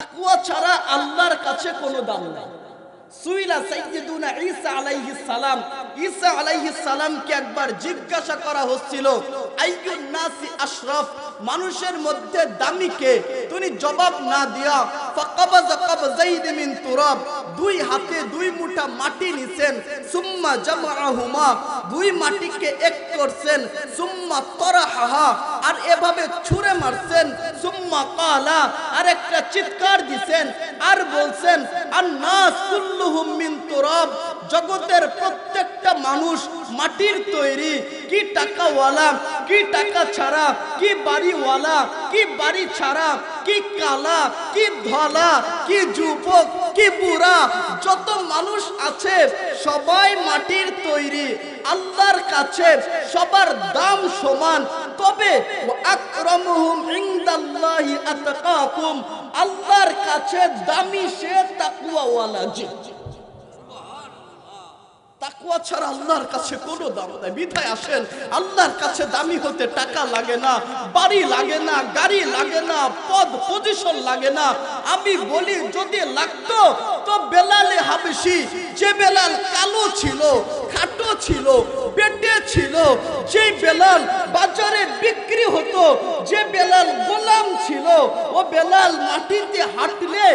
তাকওয়া ছাড়া আল্লাহর কাছে কোনো দাম নেই। সুইলা সাইয়্যিদুনা ঈসা আলাইহিস সালাম, ঈসা আলাইহিস সালামকে একবার জিজ্ঞাসা করা হচ্ছিল, আইয়ুন নাসি আশরাফ, মানুষের মধ্যে দামি কে? তিনি জবাব না দিয়া ফাকাবাযা কাবযাইন মিন তুরাব, দুই হাতে দুই মুঠা মাটি নিছেন, সুম্মা জামাআহুমা, দুই মাটিকে এক করছেন, সুম্মা তারাহাহা, আর এভাবে ছুঁড়ে মারছেন, সুম্মা কালা, আর একটা চিৎকার দিছেন, আর বলছেন আন-নাস কুল্লুহুম মিন তুরাব, জগতের প্রত্যেকটা মানুষ মাটির তৈরি। কি টাকাওয়ালা, কি টাকা ছাড়া, কি বাড়িওয়ালা, কি বাড়ি ছাড়া, কি কালা, কি ধলা, কি যুবক, কি বুড়া, যত মানুষ আছে সবাই মাটির তৈরি। আল্লাহর কাছে সবার দাম সমান, তবে আকরামুহুম ইনদাল্লাহি আতকাকুম, আল্লাহর কাছে দামি সে তাকওয়াওয়ালা। জি, তাকওয়া ছাড়া আল্লাহর কাছে কোনো দাম নাই। বিধায় আসেন, আল্লাহর কাছে দামি হতে টাকা লাগে না, বাড়ি লাগে না, গাড়ি লাগে না, পদ পজিশন লাগে না। আমি বলি যদি লাগতো তো বেলালে হাবশি, যে বেলাল কালো ছিল, খাটো ছিল, পেটে ছিল, যে বেলাল বাজারে বিক্রি হতো, যে বেলাল গোলাম ছিল, ও বেলাল মাটিতে হাঁটলে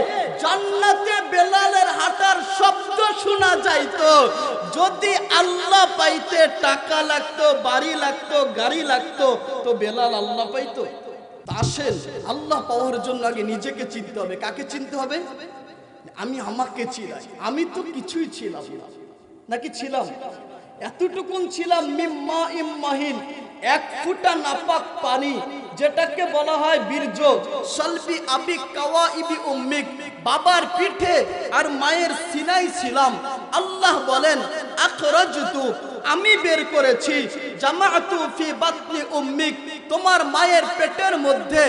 জান্নাতে বেলালের হাঁটার শব্দ শোনা যাইতো। যদি আল্লাহ পাইতে টাকা লাগতো, বাড়ি লাগতো, গাড়ি লাগতো, তো বেলাল আল্লাহ পাইতো? আসেন, আল্লাহ পাওয়ার জন্য আগে নিজেকে চিনতে হবে। কাকে চিনতে হবে? আমি আমাকে চিনাই। আমি তো কিছুই ছিলাম না, নাকি ছিলাম? এতটুকুন ছিলাম, মিম্মা ইম্মাহিন, এক ফুটা নাপাক পানি, যেটাকে বলা হয় বীর্য। সালবি আবি কাওয়াইবি উম্মিক, বাবার পিঠে আর মায়ের সিনাই ছিলাম। আল্লাহ বলেন আখরাজতু, আমি বের করেছি, জামাআতু ফি বাতনি উম্মিক, তোমার মায়ের পেটের মধ্যে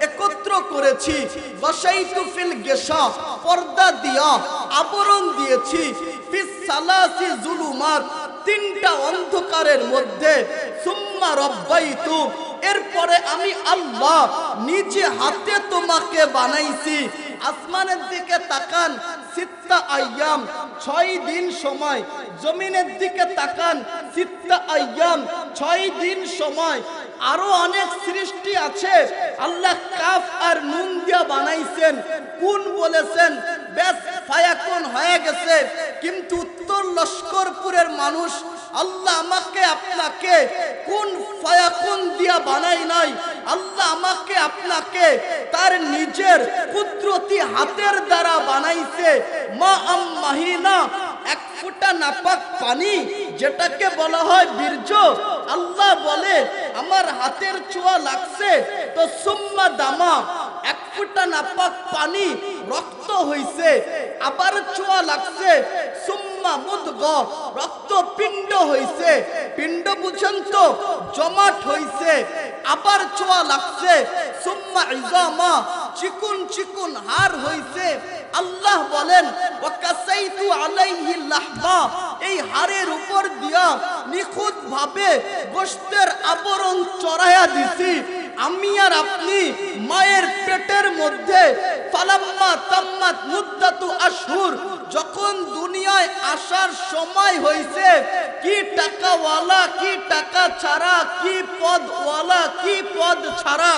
একত্র করেছি, ওয়াশাইতু ফিল গিশা, পর্দা দিয়া আবরণ দিয়েছি, ফিস সালাসি জুলুমাত, তিনটা অন্ধকারের মধ্যে, সুম্মা রব্বাইতু, এরপরে আমি আল্লাহ নিজে হাতে তোমাকে বানাইছি। আসমানের দিকে তাকান, সিত্তা আইয়াম, 6 দিন সময়। জমিনের দিকে তাকান, সিত্তা আইয়াম, 6 দিন সময়। আরো অনেক সৃষ্টি আছে, আল্লাহ কাফ আর নুন দিয়া বানাইছেন। কোন বলেছেন, বেশ ফায়াকুন হয়ে গেছে। কিন্তু উত্তর লস্করপুরের মানুষ, আল্লাহ আমাকে আপনাকে কোন ফায়াকুন দিয়া বানাই নাই, আল্লাহ আমাকে আপনাকে তার নিজের কুদরতি হাতের দ্বারা বানাইছে। মা আম্মাহিনা, এক ফুটা নাপাক পানি, যেটাকে বলা হয় বীর্য। আল্লাহ বলে আমার হাতের ছোঁয়া লাগছে, তো সুম্মা দামা, এক ফুটা নাপাক পানি রক্ত হইছে, আবার ছোঁয়া লাগছে, সুম্মা মুদগা, রক্ত পিণ্ড হইছে, পিণ্ড বুঝেন তো, জমাট হইছে, আবার ছোঁয়া লাগছে, সুম্মা ইজামা, চিকুন চিকুন হাড় হইছে। আল্লাহ বলেন ওয়াকাসাইতু আলাইহি লাহমা, এই হাড়ের উপর দিয়া নিখুঁত ভাবে গোশতের আবরণ চড়াইয়া দিছি। আমি আর আপনি মায়ের পেটের মধ্যে, ফালাম্মা তাম্মাত মুদ্দাতু আশহুর, যখন দুনিয়ায় আসার সময় হইছে, কি টাকাওয়ালা, কি টাকা ছাড়া, কি পদওয়ালা, কি পদ ছাড়া,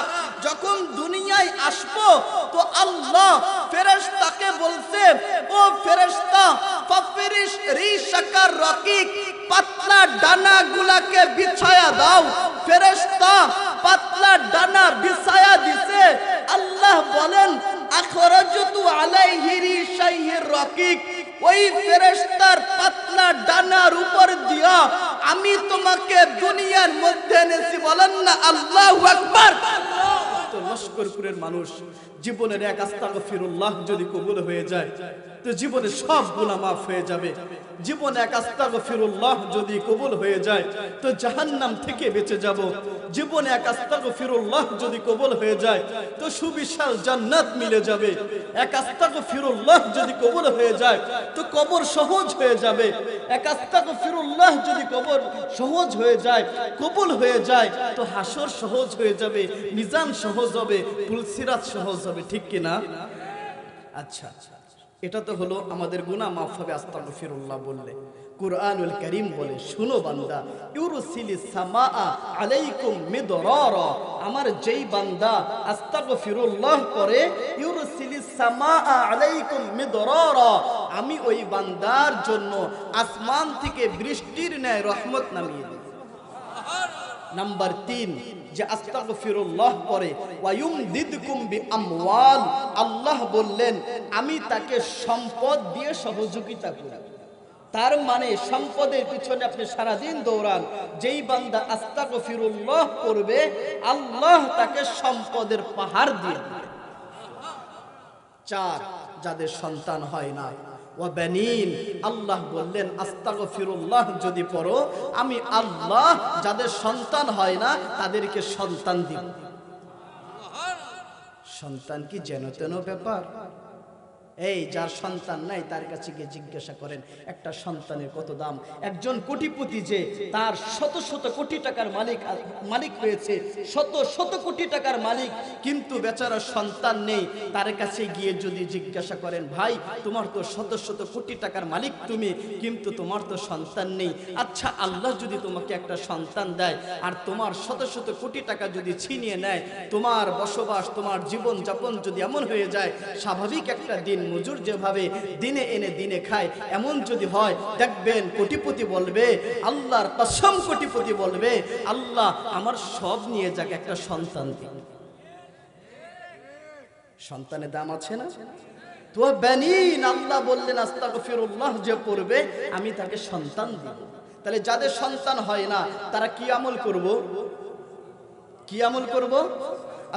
যখন দুনিয়ায় আসবো, তো আল্লাহ ফেরেশতাকে বলছে, ও ফেরেশতা, ফাফরিশ রিশাকার রকিক, পাতলা ডানা গুলাকে বিছায়া দাও। ফেরেশতা পাতলা ডানা বিছায়া দিছে। আল্লাহ বলেন আখরাজতু আলাইহি রিশাইহির রকিক, ওই ফেরেশতার পাতলা ডানার উপর দিয়া আমি তোমাকে দুনিয়ার মধ্যে এনেছি। বলেন না আল্লাহু আকবার। তো লস্করপুরের মানুষ, জীবনের এক আস্তাগফিরুল্লাহ যদি কবুল হয়ে যায়, তো জীবনে সব গুনাহ মাফ হয়ে যাবে। জীবনে এক আস্তাগফিরুল্লাহ যদি কবুল হয়ে যায়, তো জাহান্নাম থেকে বেঁচে যাব। জীবনে এক আস্তাগফিরুল্লাহ যদি কবুল হয়ে যায়, তো সুবিশাল জান্নাত মিলে যাবে। এক আস্তাগফিরুল্লাহ যদি কবুল হয়ে যায়, তো কবর সহজ হয়ে যাবে। এক আস্তাগফিরুল্লাহ যদি কবর সহজ হয়ে যায়, কবুল হয়ে যায়, তো হাসর সহজ হয়ে যাবে, মিজান সহজ হবে, পুলসিরাত সহজ হবে। ঠিক কিনা? আচ্ছা, এটা তো হলো আমাদের গুনাহ মাফ হবে আস্তাগফিরুল্লাহ বললে। কুরআনুল কারীম বলে, শুনো বান্দা, ইউরসিলিস সামাআ আলাইকুম মিদরারা, আমার যেই বান্দা আস্তাগফিরুল্লাহ করে, ইউরসিলিস সামাআ আলাইকুম মিদরারা, আমি ওই বান্দার জন্য আসমান থেকে বৃষ্টির ন্যায় রহমত নামিয়ে দিই। নাম্বার 3, যে আস্তাগফিরুল্লাহ করে ওয়ায়ুমদিদকুম বিআমওয়াল, আল্লাহ বললেন আমি তাকে সম্পদ দিয়ে সহযোগিতা করি। তার মানে সম্পদের পিছনে আপনি সারাদিন দৌড়ান, যেই বান্দা আস্তাগফিরুল্লাহ করবে আল্লাহ তাকে সম্পদের পাহাড় দিয়ে দিবে। 4, যাদের সন্তান হয় না, ওয়া বানিন, আল্লাহ বললেন আস্তাগফিরুল্লাহ যদি পড়ো আমি আল্লাহ যাদের সন্তান হয় না তাদেরকে সন্তান দিব। সন্তান কি যেন তেন ব্যাপার? এই যার সন্তান নাই তার কাছে গিয়ে জিজ্ঞাসা করেন একটা সন্তানের কত দাম। একজন কোটিপতি যে তার শত শত কোটি টাকার মালিক হয়েছে, শত শত কোটি টাকার মালিক, কিন্তু বেচারা সন্তান নেই, তার কাছে গিয়ে যদি জিজ্ঞাসা করেন ভাই তোমার তো শত শত কোটি টাকার মালিক তুমি, কিন্তু তোমার তো সন্তান নেই, আচ্ছা আল্লাহ যদি তোমাকে একটা সন্তান দেয় আর তোমার শত শত কোটি টাকা যদি ছিনিয়ে নেয়, তোমার বসবাস তোমার জীবন যাপন যদি এমন হয়ে যায়, স্বাভাবিক একটা দিন মজুর যেভাবে দিনে এনে দিনে খায় এমন যদি হয়, দেখবেন কোটিপতি বলবে, আল্লাহর কসম কোটিপতি বলবে, আল্লাহ আমার সব নিয়ে যাক একটা সন্তান দিন। সন্তানের দাম আছে না? তো বানিন, আল্লাহ বললেন আস্তাগফিরুল্লাহ যে পড়বে আমি তাকে সন্তান দিব। তাহলে যাদের সন্তান হয় না তারা কি আমল করব? কি আমল করব?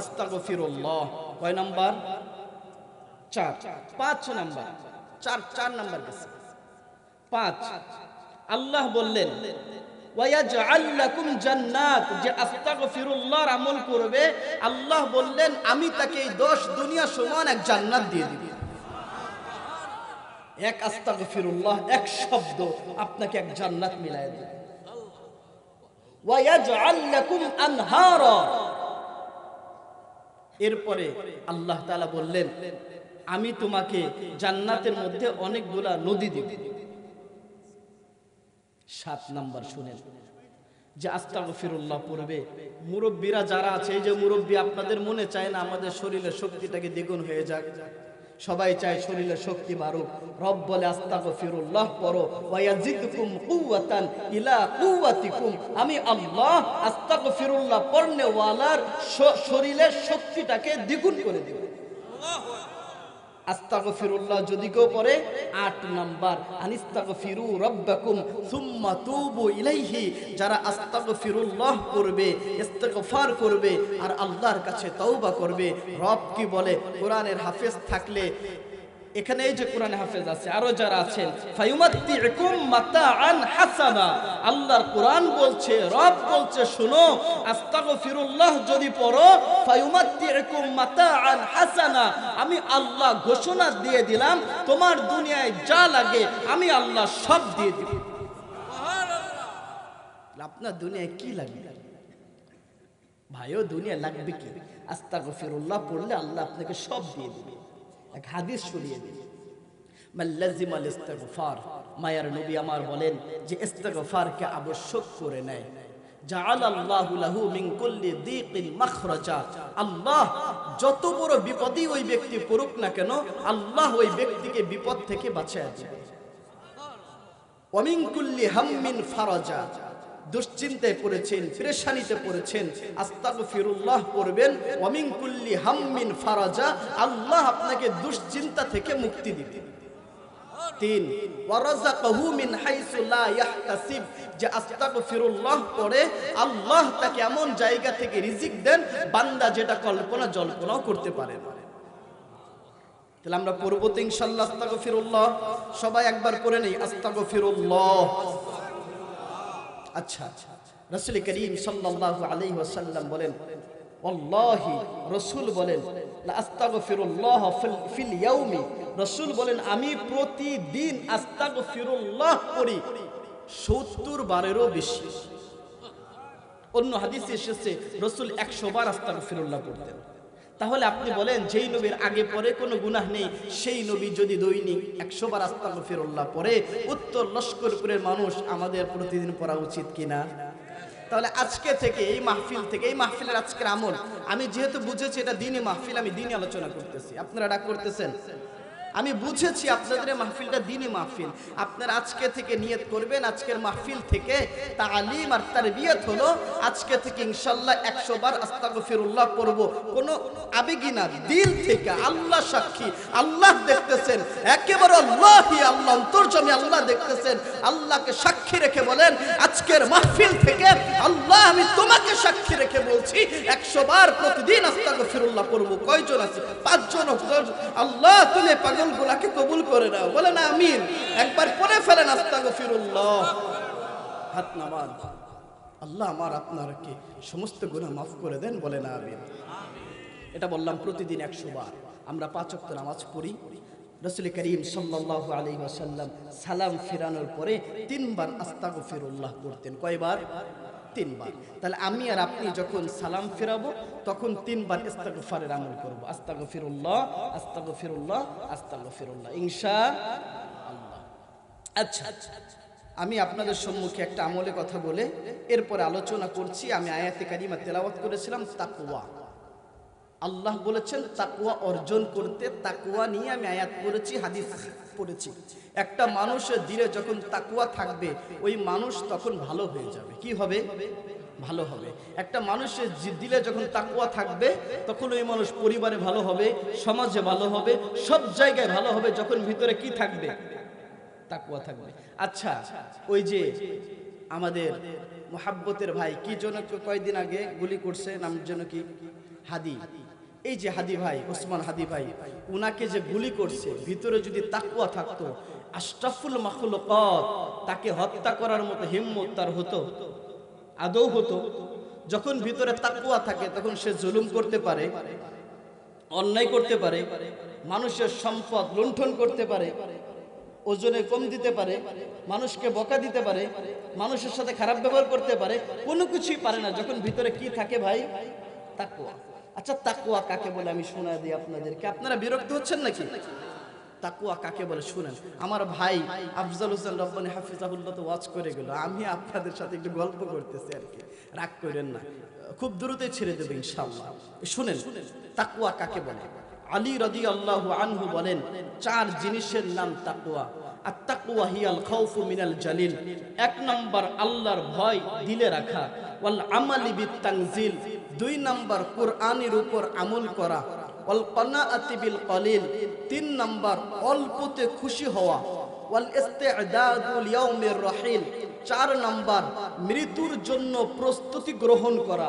আস্তাগফিরুল্লাহ। কয় নাম্বার? 4, 5 নাম্বার, 4 নাম্বার গেছে। 5, আল্লাহ বললেন ওয়ায়াজআল লাকুম জান্নাত, যে আস্তাগফিরুল্লাহর আমল করবে আল্লাহ বললেন আমি তাকে এই 10 দুনিয়া সমান এক জান্নাত দিয়ে দিব। এক আস্তাগফিরুল্লাহ এক শব্দ আপনাকে এক জান্নাত মিলায় দেবে। ওয়ায়াজআল লাকুম আনহারা, এরপরে আল্লাহ তাআলা বললেন আমি তোমাকে জান্নাতের মধ্যে অনেকগুলা নদী দেব। 7 নাম্বার শুনেন, যে আস্তাগফিরুল্লাহ পড়বে মুরব্বীরা যারা আছে, এই যে মুরব্বী, আপনাদের মনে চায় না আমাদের শরীরের শক্তিটাকে দ্বিগুণ হয়ে যাক? সবাই চায় শরীরের শক্তি বাড়ুক। রব বলে আস্তাগফিরুল্লাহ পড়ো ওয়ায়াজিদকুম কুওয়াতান ইলা কুওয়াতিকুম, আমি আল্লাহ আস্তাগফিরুল্লাহ পড়নে ওয়ালার শরীরের শক্তিটাকে দ্বিগুণ করে দেব। আস্তাগফিরুল্লাহ যদি কেউ পড়ে 8 নাম্বার, আনিস্তাগফিরু রাব্বাকুম সুম্মা তুবু ইলাইহি, যারা আস্তাগফিরুল্লাহ করবে, ইস্তিগফার করবে আর আল্লাহর কাছে তওবা করবে। রব কি বলে? কোরআনের হাফেজ থাকলে, এখানে এই যে কোরআনে হাফেজ আছে, আরো যারা আছেন, ফায়ুমাত্তিউকুম মাতাআন হাসানা, আল্লাহর কোরআন বলছে, রব বলছে শুনো আস্তাগফিরুল্লাহ যদি পড়ো ফায়ুমাত্তিউকুম মাতাআন হাসানা, আমি আল্লাহ ঘোষণা দিয়ে দিলাম তোমার দুনিয়ায় যা লাগে আমি আল্লাহ সব দিয়ে দিব। সুবহানাল্লাহ। আপনার দুনিয়ায় কি লাগবে ভাইও? দুনিয়া লাগবে কি? আস্তাগফিরুল্লাহ পড়লে আল্লাহ আপনাকে সব দিয়ে দিবে। এক হাদিস শুনিয়ে দিন, মাল্লাজিমাল ইস্তিগফার, মায়ার নবী আমার বলেন যে ইস্তিগফারকে আবশ্যক করে নেয়, জাআলাল্লাহু লাহু মিন কুল্লি দীকিন মাখরাজা, আল্লাহ যত বড় বিপদই ওই ব্যক্তি পড়ুক না কেন আল্লাহ ওই ব্যক্তিকে বিপদ থেকে বাঁচায় দিবে। ওয়া মিন কুল্লি হাম্মিন ফারাজা, দুশ্চিন্তায় পড়েছেন, পেরেশানিতে পড়েছেন, আস্তাগফিরুল্লাহ পড়বেন, ওয়া মিন কুল্লি হাম্মিন ফারাজা, আল্লাহ আপনাকে দুশ্চিন্তা থেকে মুক্তি দিবেন। 3, ওয়া রাযাকাহু মিন হাইসু লা ইয়াহতাসিব, যে আস্তাগফিরুল্লাহ পড়ে আল্লাহ তাকে এমন জায়গা থেকে রিজিক দেন বান্দা যেটা কল্পনা জল্পনাও করতে পারে না। তাহলে আমরা পড়ব তো ইনশাআল্লাহ আস্তাগফিরুল্লাহ, সবাই একবার পড়ে নেই আস্তাগফিরুল্লাহ। আচ্ছা, রাসূল করিম সাল্লাল্লাহু আলাইহি ওয়াসাল্লাম বলেন, ওয়াল্লাহি, রাসূল বলেন, লা আস্তাগফিরুল্লাহ ফিল ইয়াউমি, রাসূল বলেন আমি প্রতিদিন আস্তাগফিরুল্লাহ পড়ি 70 বারেরও বেশি। অন্য হাদিসে এসেছে রাসূল 100 বার আস্তাগফিরুল্লাহ পড়তেন। তাহলে আপনি বলেন যেই নবীর আগে পরে কোনো গুনাহ নেই সেই নবী যদি দৈনিক 100 বার আস্তাগফিরুল্লাহ পড়ে, উত্তর লস্করপুরের মানুষ আমাদের প্রতিদিন পড়া উচিত কিনা? তাহলে আজকে থেকে এই মাহফিল থেকে, এই মাহফিলের আজকের আমল, আমি যেহেতু বুঝেছি এটা দিনই মাহফিল, আমি দিনই আলোচনা করতেছি। আপনারা ডাক করতেছেন, আমি বুঝেছি আপনাদের মাহফিলটা দিনই মাহফিল। আপনারা আজকে থেকে নিয়ত করবেন, আজকের মাহফিল থেকে তালিম আর তারবিয়ত হলো আজকে থেকে ইনশাআল্লাহ 100 বার আস্তাগফিরুল্লাহ পড়ব। কোনো আবেগী না, দিল থেকে। আল্লাহ সাক্ষী, আল্লাহ দেখতেছেন, একেবারে আল্লাহি আল্লাহ অন্তর্যামী আল্লাহ দেখতেছেন। আল্লাহকে সাক্ষী রেখে বলেন আজকের মাহফিল থেকে আল্লাহ আমি তোমাকে সাক্ষী রেখে বলছি 100 বার প্রতিদিন আস্তাগফিরুল্লাহ পড়ব। কয়জন আছে? 5 জন। আল্লাহ তুমি পাগলগুলাকে কবুল করে নাও, বলেন আমিন। একবার পড়ে ফেলেন আস্তাগফিরুল্লাহ, হাত নামান। আল্লাহ আমার আপনার কি সমস্ত গুনাহ মাফ করে দেন, বলেন আমিন। এটা বললাম প্রতিদিন 100 বার। আমরা 5 ওয়াক্ত নামাজ পড়ি। রাসূল করিম সাল্লাল্লাহু আলাইহি ওয়াসাল্লাম সালাম ফিরানোর পরে 3 বার আস্তাগফিরুল্লাহ পড়তেন। কয়বার? 3 বার। তাহলে আমি আর আপনি যখন সালাম ফিরাবো তখন 3 বার ইস্তিগফারের আমল করব। আস্তাগফিরুল্লাহ, আস্তাগফিরুল্লাহ, আস্তাগফিরুল্লাহ, ইনশাআল্লাহ। আচ্ছা, আমি আপনাদের সম্মুখে একটা আমলে কথা বলে এরপরে আলোচনা করছি। আমি আয়াতে কারিমা তেলাওয়াত করেছিলাম তাকওয়া। আল্লাহ বলেছেন তাকওয়া অর্জন করতে, তাকওয়া নিয়ে আমি আয়াত পড়েছি, হাদিস পড়েছি। একটা মানুষের দিলে যখন তাকওয়া থাকবে ওই মানুষ তখন ভালো হয়ে যাবে। কি হবে? ভালো হবে। একটা মানুষের দিলে যখন তাকওয়া থাকবে তখন ওই মানুষ পরিবারে ভালো হবে, সমাজে ভালো হবে, সব জায়গায় ভালো হবে যখন ভিতরে কি থাকবে? তাকওয়া থাকবে। আচ্ছা, ওই যে আমাদের মোহাব্বতের ভাই কি জন্য কয়েকদিন আগে গুলি করছে, নাম যেন কি? হাদি। এই যে হাদি ভাই, ওসমান হাদি ভাই, উনাকে যে গুলি করছে, ভিতরে যদি তাকওয়া থাকতো আশরাফুল মাখলুকাত তাকে হত্যা করার মতো হিম্মত তার হতো? আদৌ হতো? যখন ভিতরে তাকওয়া থাকে তখন সে জুলুম করতে পারে, অন্যায় করতে পারে, মানুষের সম্পদ লুণ্ঠন করতে পারে, ওজনে কম দিতে পারে, মানুষকে বকা দিতে পারে, মানুষের সাথে খারাপ ব্যবহার করতে পারে, কোনো কিছুই পারে না যখন ভিতরে কি থাকে ভাই? তাকওয়া। আচ্ছা, তাকওয়া কাকে বলে আমি শোনা দিই আপনাদেরকে। আপনারা বিরক্ত হচ্ছেন নাকি? তাকওয়া কাকে বলে শুনেন। আমার ভাই আফজাল হোসেন রব্বানী হাফিজাহুল্লাহ তো ওয়াজ করে গেল, আমি আপনাদের সাথে একটু গল্প করতেছি আর কি, রাগ করেন না, খুব দ্রুতই ছেড়ে দেবে ইনশাআল্লাহ। শুনেন তাকওয়া কাকে বলে। আলী রাদিয়াল্লাহু আনহু বলেন 4 জিনিসের নাম তাকওয়া। আত-তাকওয়া হিয়াল খাউফু মিনাল জালিল। 1 নাম্বার আল্লাহর ভয় দিলে রাখা, ওয়াল আমালি বিত-তানজিল। 2 নাম্বার কোরআনের উপর আমল করা, ওয়াল কানাআতি বিল কলিল। 3 নাম্বার অল্পতে খুশি হওয়া, ওয়াল ইস্তি'দাদু লিয়াউমির রাহিল। 4 নাম্বার মৃত্যুর জন্য প্রস্তুতি গ্রহণ করা।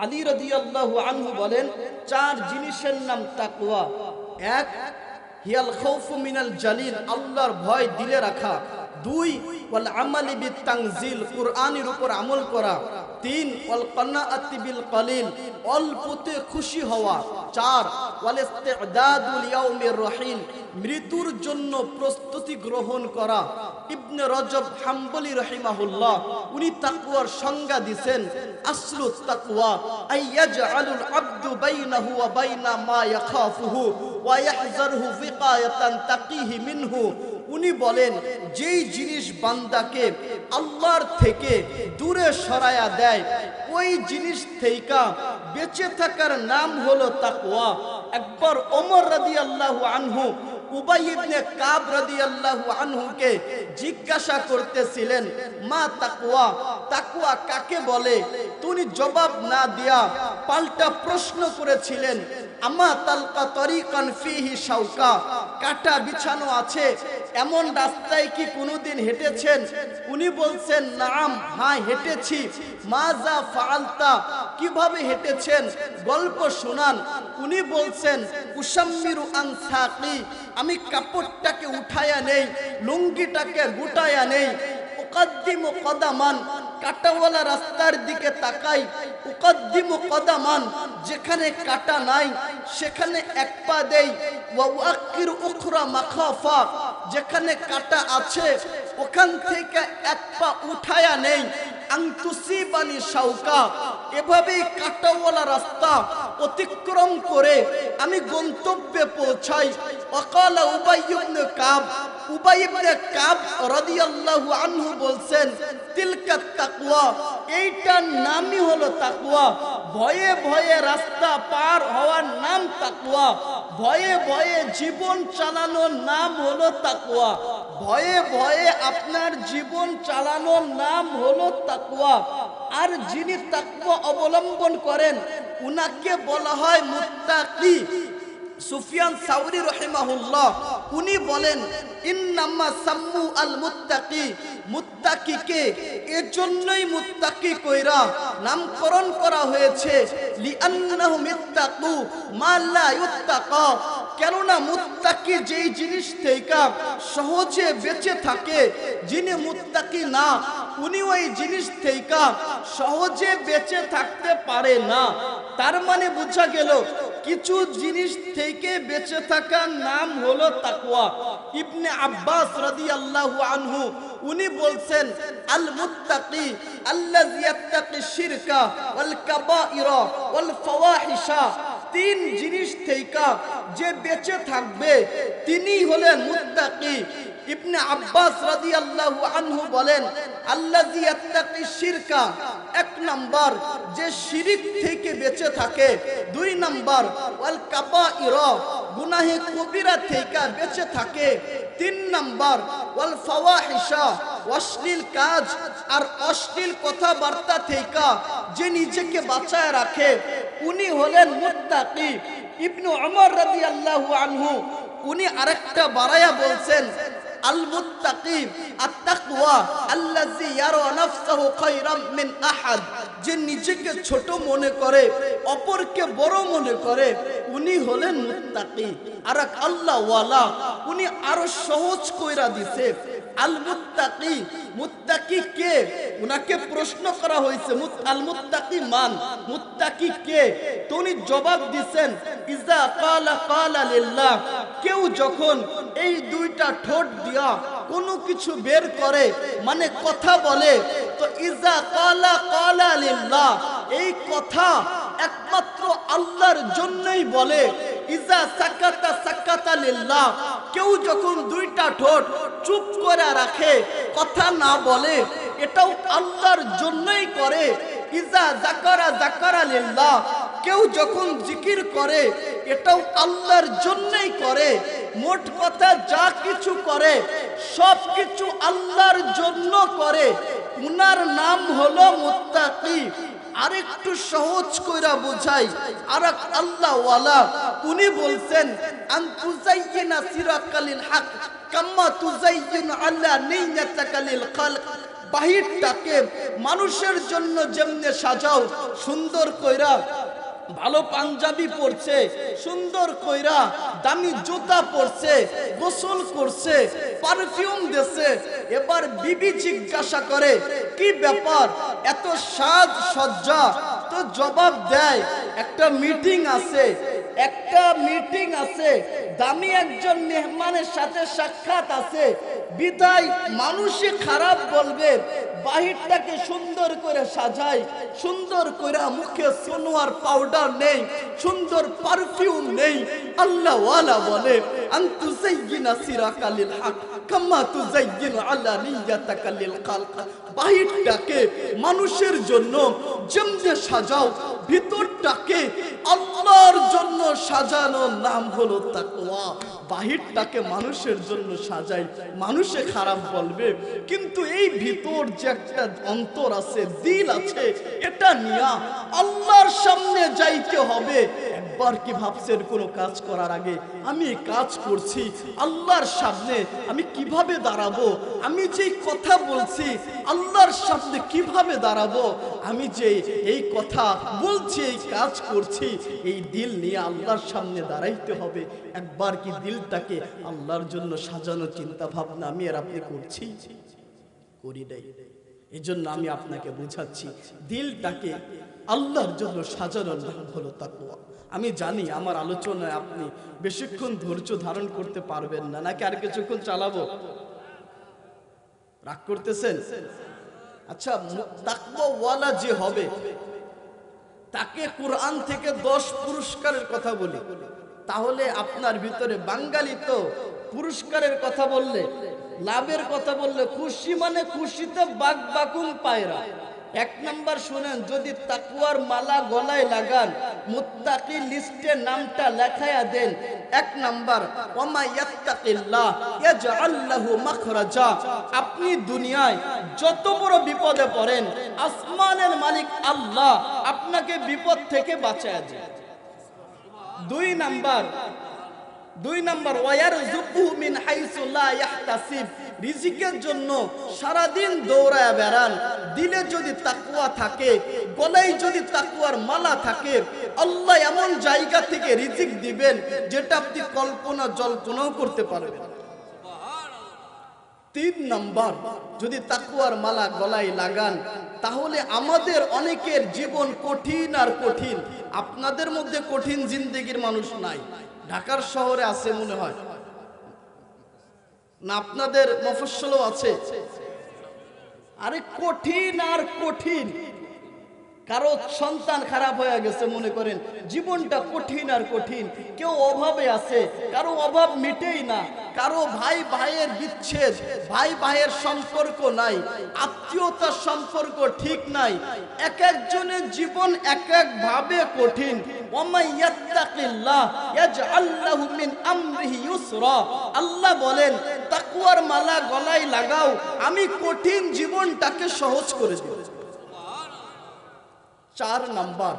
আলী রাদিয়াল্লাহু আনহু বলেন 4 জিনিসের নাম তাকওয়া। 1 হিয়াল খাউফু মিনাল জালিল, আল্লাহর ভয় দিলে রাখা। 2 ওয়াল আমালি বিত-তানজিল, কোরআনের উপর আমল করা। 3 ওয়াল কানাআতি বিল কলিল, অল্পতে খুশি হওয়া। 4 ওয়াল ইস্তি'দাদু লিয়াউমির রাহিল, মৃত্যুর জন্য প্রস্তুতি গ্রহণ করা। ইবনে রজব হাম্বলি রাহিমাহুল্লাহ উনি তাকওয়ার সংজ্ঞা দিবেন, আসলুত তাকওয়া আইয়াজআলুল আবদু বাইনাহু ওয়া বাইনা মা ইয়াখাফুহু ওয়া ইয়াহজারহু ফিকায়াতান তাকিহি মিনহু। উনি বলেন যেই জিনিস বান্দাকে আল্লাহর থেকে দূরে সরায়া দেয় ওই জিনিস থেকে বেঁচে থাকার নাম হলো তাকওয়া। একবার ওমর রাদিয়াল্লাহু আনহু উবাই ইবনে কাব রাদিয়াল্লাহু আনহুকে জিজ্ঞাসা করতেছিলেন মা তাকওয়া, তাকওয়া কাকে বলে? তিনি জবাব না দিয়া পাল্টা প্রশ্ন করেছিলেন আমা তালকা তরিকান ফিহি শাওকা, কাটা বিছানো আছে এমন রাস্তায় কি কোনোদিন হেঁটেছেন? উনি বলছেন নাম, হ্যাঁ হেঁটেছি। মাজা ফাআলতা, কিভাবে হেঁটেছেন? গল্প শোনান। উনি বলছেন উসাম্মিরু আন সাকি, আমি কাপড়টাকে উঠায়া নেই, লুঙ্গিটাকে গুটায়া নেই। উকাদ্দিমু কদামান, কাটাওয়ালা রাস্তার দিকে তাকাই। উকাদ্দিমু কদামান, যেখানে কাটা নাই সেখানে 1 পা দেই। ওয়া উআক্কিরু উখরা মাখাফা, যেখানে কাটা আছে ওখান থেকে 1 পা উঠায়া নেই। আনতুসিবানি শাওকা, এভাবেই কাটাওয়ালা রাস্তা অতিক্রম করে আমি গন্তব্যে পৌঁছাই। ওয়াকালা উবাই ইবনে কাব, উবাই ইবনে কাব রাদিয়াল্লাহু আনহু বলছেন, তিলকা তাকওয়া, এইটার নামই হলো তাকওয়া। ভয়ে ভয়ে রাস্তা পার হওয়ার নাম তাকওয়া, ভয়ে ভয়ে জীবন চালানোর নাম হলো তাকওয়া, ভয়ে ভয়ে আপনার জীবন চালানোর নাম হলো তাকওয়া। আর যিনি তাকওয়া অবলম্বন করেন উনাকে বলা হয় মুত্তাকি। সুফিয়ান সাউরি রাহিমাহুল্লাহ উনি বলেন, ইন্নামা সাম্মু আল মুত্তাকি, মুত্তাকিকে এজন্যই মুত্তাকি কইরা নামকরণ করা হয়েছে, লিআন্নাহুম ইত্তাকু মা লা ইত্তাকা, কেননা মুত্তাকি যেই জিনিস থেকে সহজে বেঁচে থাকে, যিনি মুত্তাকি না উনি ওই জিনিস থেকে সহজে বেঁচে থাকতে পারে না। তার মানে বোঝা গেল কিছু জিনিস থেকে বেঁচে থাকার নাম হলো তাকওয়া। ইবনে আব্বাস রাদিয়াল্লাহু আনহু উনি বলছেন, আল মুত্তাকি আল্লাযী ইয়াত্তাকি শিরকা ওয়াল কাবাইরা ওয়াল ফাওয়াহিশা, তিন জিনিস থেকে যে বেঁচে থাকবে তিনি হলেন মুত্তাকি। ইবনে আব্বাস রাদিয়াল্লাহু আনহু বলেন, আল্লাযী ইয়াত্তাকি শিরকা, এক নাম্বার যে শিরিক থেকে বেঁচে থাকে, দুই নাম্বার ওয়াল কাবাইরা, গুনাহে কবিরা থেকে বেঁচে থাকে, তিন নাম্বার ওয়াল ফাওয়াহিশা, অশ্লীল কাজ আর অশ্লীল কথাবার্তা থেকে যে নিজেকে বাঁচায় রাখে উনি হলেন মুত্তাকি। ইবনে ওমর রাদিয়াল্লাহু আনহু উনি আরেকটা বাড়ায়া বলছেন, আল মুত্তাকি আত-তাকওয়া আল্লাযী ইয়ারা নাফসাহু খায়রাম মিন আহাদ, যে নিজেকে ছোট মনে করে অপরকে বড় মনে করে উনি হলেন মুত্তাকি। আর এক আল্লাহ ওয়ালা উনি আরো সহজ কইরা দিছে, আল মুত্তাকি, মুত্তাকি কে? উনাকে প্রশ্ন করা হয়েছে আল মুত্তাকি মান, মুত্তাকি কে? তো উনি জবাব দিছেন, ইজা ক্বালা ক্বালা লিল্লাহ, কেউ যখন এই দুইটা ঠোঁট দিয়া কোনো কিছু বের করে মানে কথা বলে, তো ইজা ক্বালা ক্বালা লিল্লাহ, এই কথা একমাত্র আল্লাহর জন্যই বলে। ইজা সাকাতা সাকাতা লিল্লাহ, কেউ যখন দুইটা ঠোঁট চুপ করে রাখে কথা না বলে এটাও আল্লাহর জন্যই করে। ইজা যাকারা যাকারা লিল্লাহ, কেউ যখন জিকির করে এটাও আল্লাহর জন্যই করে। মোট কথা যা কিছু করে সব কিছু আল্লাহর জন্য করে, উনার নাম হলো মুত্তাকি। আরেকটু সহজ কইরা বুঝাই, আরেক আল্লাহ ওয়ালা উনি বলছেন, আন তুযায়্যিনা সিরাকা লিল হক কাম্মা তুযায়্যিনু আলা নিয়্যাতিকা লিল খালক, বাহিরটাকে মানুষের জন্য যেমনে সাজাও সুন্দর কইরা, ভালো পাঞ্জাবি পরছে, সুন্দর কইরা দামি জুতা পরছে, গোসল করছে, পারফিউম দেছে, এবার বিবি জিজ্ঞাসা করে কি ব্যাপার এত সাজ সজ্জা? তো জবাব দেয়, একটা মিটিং আছে, একটা মিটিং আছে, দামি একজন মেহমানের সাথে সাক্ষাৎ আছে, বিদায় মানুষে খারাপ বলবে, বাহিরটাকে সুন্দর করে সাজায়, সুন্দর করে মুখে সোনোয়ার পাউডার নেই, সুন্দর পারফিউম নেই। আল্লাহ ওয়ালা বলে, আন তুযায়্যিনা সিরাকা লিল হক কাম্মা তুযায়্যিনু আলা নিয়্যাতিকা লিল খালক, বাহিরটাকে মানুষের জন্য যেমনে সাজাও ভিতরটাকে আল্লাহর জন্য সাজানোর নাম হলো তাকওয়া। বাহিরটাকে মানুষের জন্য সাজাই, মানুষে খারাপ বলবে, কিন্তু এই ভিতর যে একটা অন্তর আছে, দিল আছে, এটা নিয়া আল্লাহর সামনে যাইতে হবে। একবার কি ভাবছেন কোনো কাজ করার আগে আমি এই কাজ করছি আল্লাহর সামনে আমি কিভাবে দাঁড়াবো? আমি যে কথা বলছি আল্লাহর সামনে কিভাবে দাঁড়াবো? আমি যে এই কথা বলছি, এই কাজ করছি, এই দিল নিয়ে আল্লাহর সামনে দাঁড়াইতে হবে। একবার কি দিলটাকে আল্লাহর জন্য সাজানো চিন্তা ভাবনা আমি আর আপনি করছি? করি নাই। এজন্য আমি আপনাকে বুঝাচ্ছি, দিলটাকে আল্লাহর জন্য সাজানোর নাম হলো তাকওয়া। আমি জানি আমার আলোচনায় আপনি বেশিক্ষণ ধৈর্য ধারণ করতে পারবেন না, নাকি আর কিছুক্ষণ চালাবো? রাগ করতেছেন? আচ্ছা, তাকওয়াওয়ালা যে হবে তাকে কোরআন থেকে 10 পুরস্কারের কথা বলি, তাহলে আপনার ভিতরে বাঙালি তো পুরস্কারের কথা বললে, লাভের কথা বললে খুশি মানে খুশিতে বাক বাকুম পায়রা। 1 নাম্বার শুনেন, যদি তাকওয়ার মালা গলায় লাগান, মুত্তাকি লিস্টে নামটা লেখায়া দেন। 1 নাম্বার, ওমা ইয়াত্তাকিল্লাহ ইয়াজআল লাহু মাখরাজা। আপনি দুনিয়ায় যত বড় বিপদে পড়েন, আসমানের মালিক আল্লাহ আপনাকে বিপদ থেকে বাঁচায় দেয়। 2 নাম্বার ওয়ারযুকু মিন হাইসু লা ইয়াহতাসিব। রিজিকের জন্য সারা দিন দৌড়ায় বেড়ান, দিলে যদি তাকওয়া থাকে, গলায় যদি তাকওয়ার মালা থাকে, আল্লাহ এমন জায়গা থেকে রিজিক দিবেন যেটা আপনি কল্পনা জল্পনাও করতে পারবেন। 3 নাম্বার, যদি তাকওয়ার মালা গলায় লাগান, তাহলে আমাদের অনেকের জীবন কঠিন আর কঠিন। আপনাদের মধ্যে কঠিন জিন্দেগির মানুষ নাই, ঢাকার শহরে আছে মনে হয় না, আপনাদের মফস্বলও আছে। আরে কঠিন আর কঠিন। কারো সন্তান খারাপ হয়ে গেছে, মনে করেন জীবনটা কঠিন আর কঠিন। কেউ অভাবে আছে, কারো অভাব মিটেই না, কারো ভাই ভাইয়ের বিচ্ছেদ, ভাই ভাইয়ের সম্পর্ক নাই, আত্মীয়তার সম্পর্ক ঠিক নাই। এক একজনের জীবন এক এক ভাবে কঠিন। ওয়া ইয়াত্তাকিল্লাহ ইয়াজআল লাহু মিন আমরিহি ইউসরা। আল্লাহ বলেন তাকওয়ার মালা গলায় লাগাও, আমি কঠিন জীবনটাকে সহজ করে দেব। 4 নাম্বার,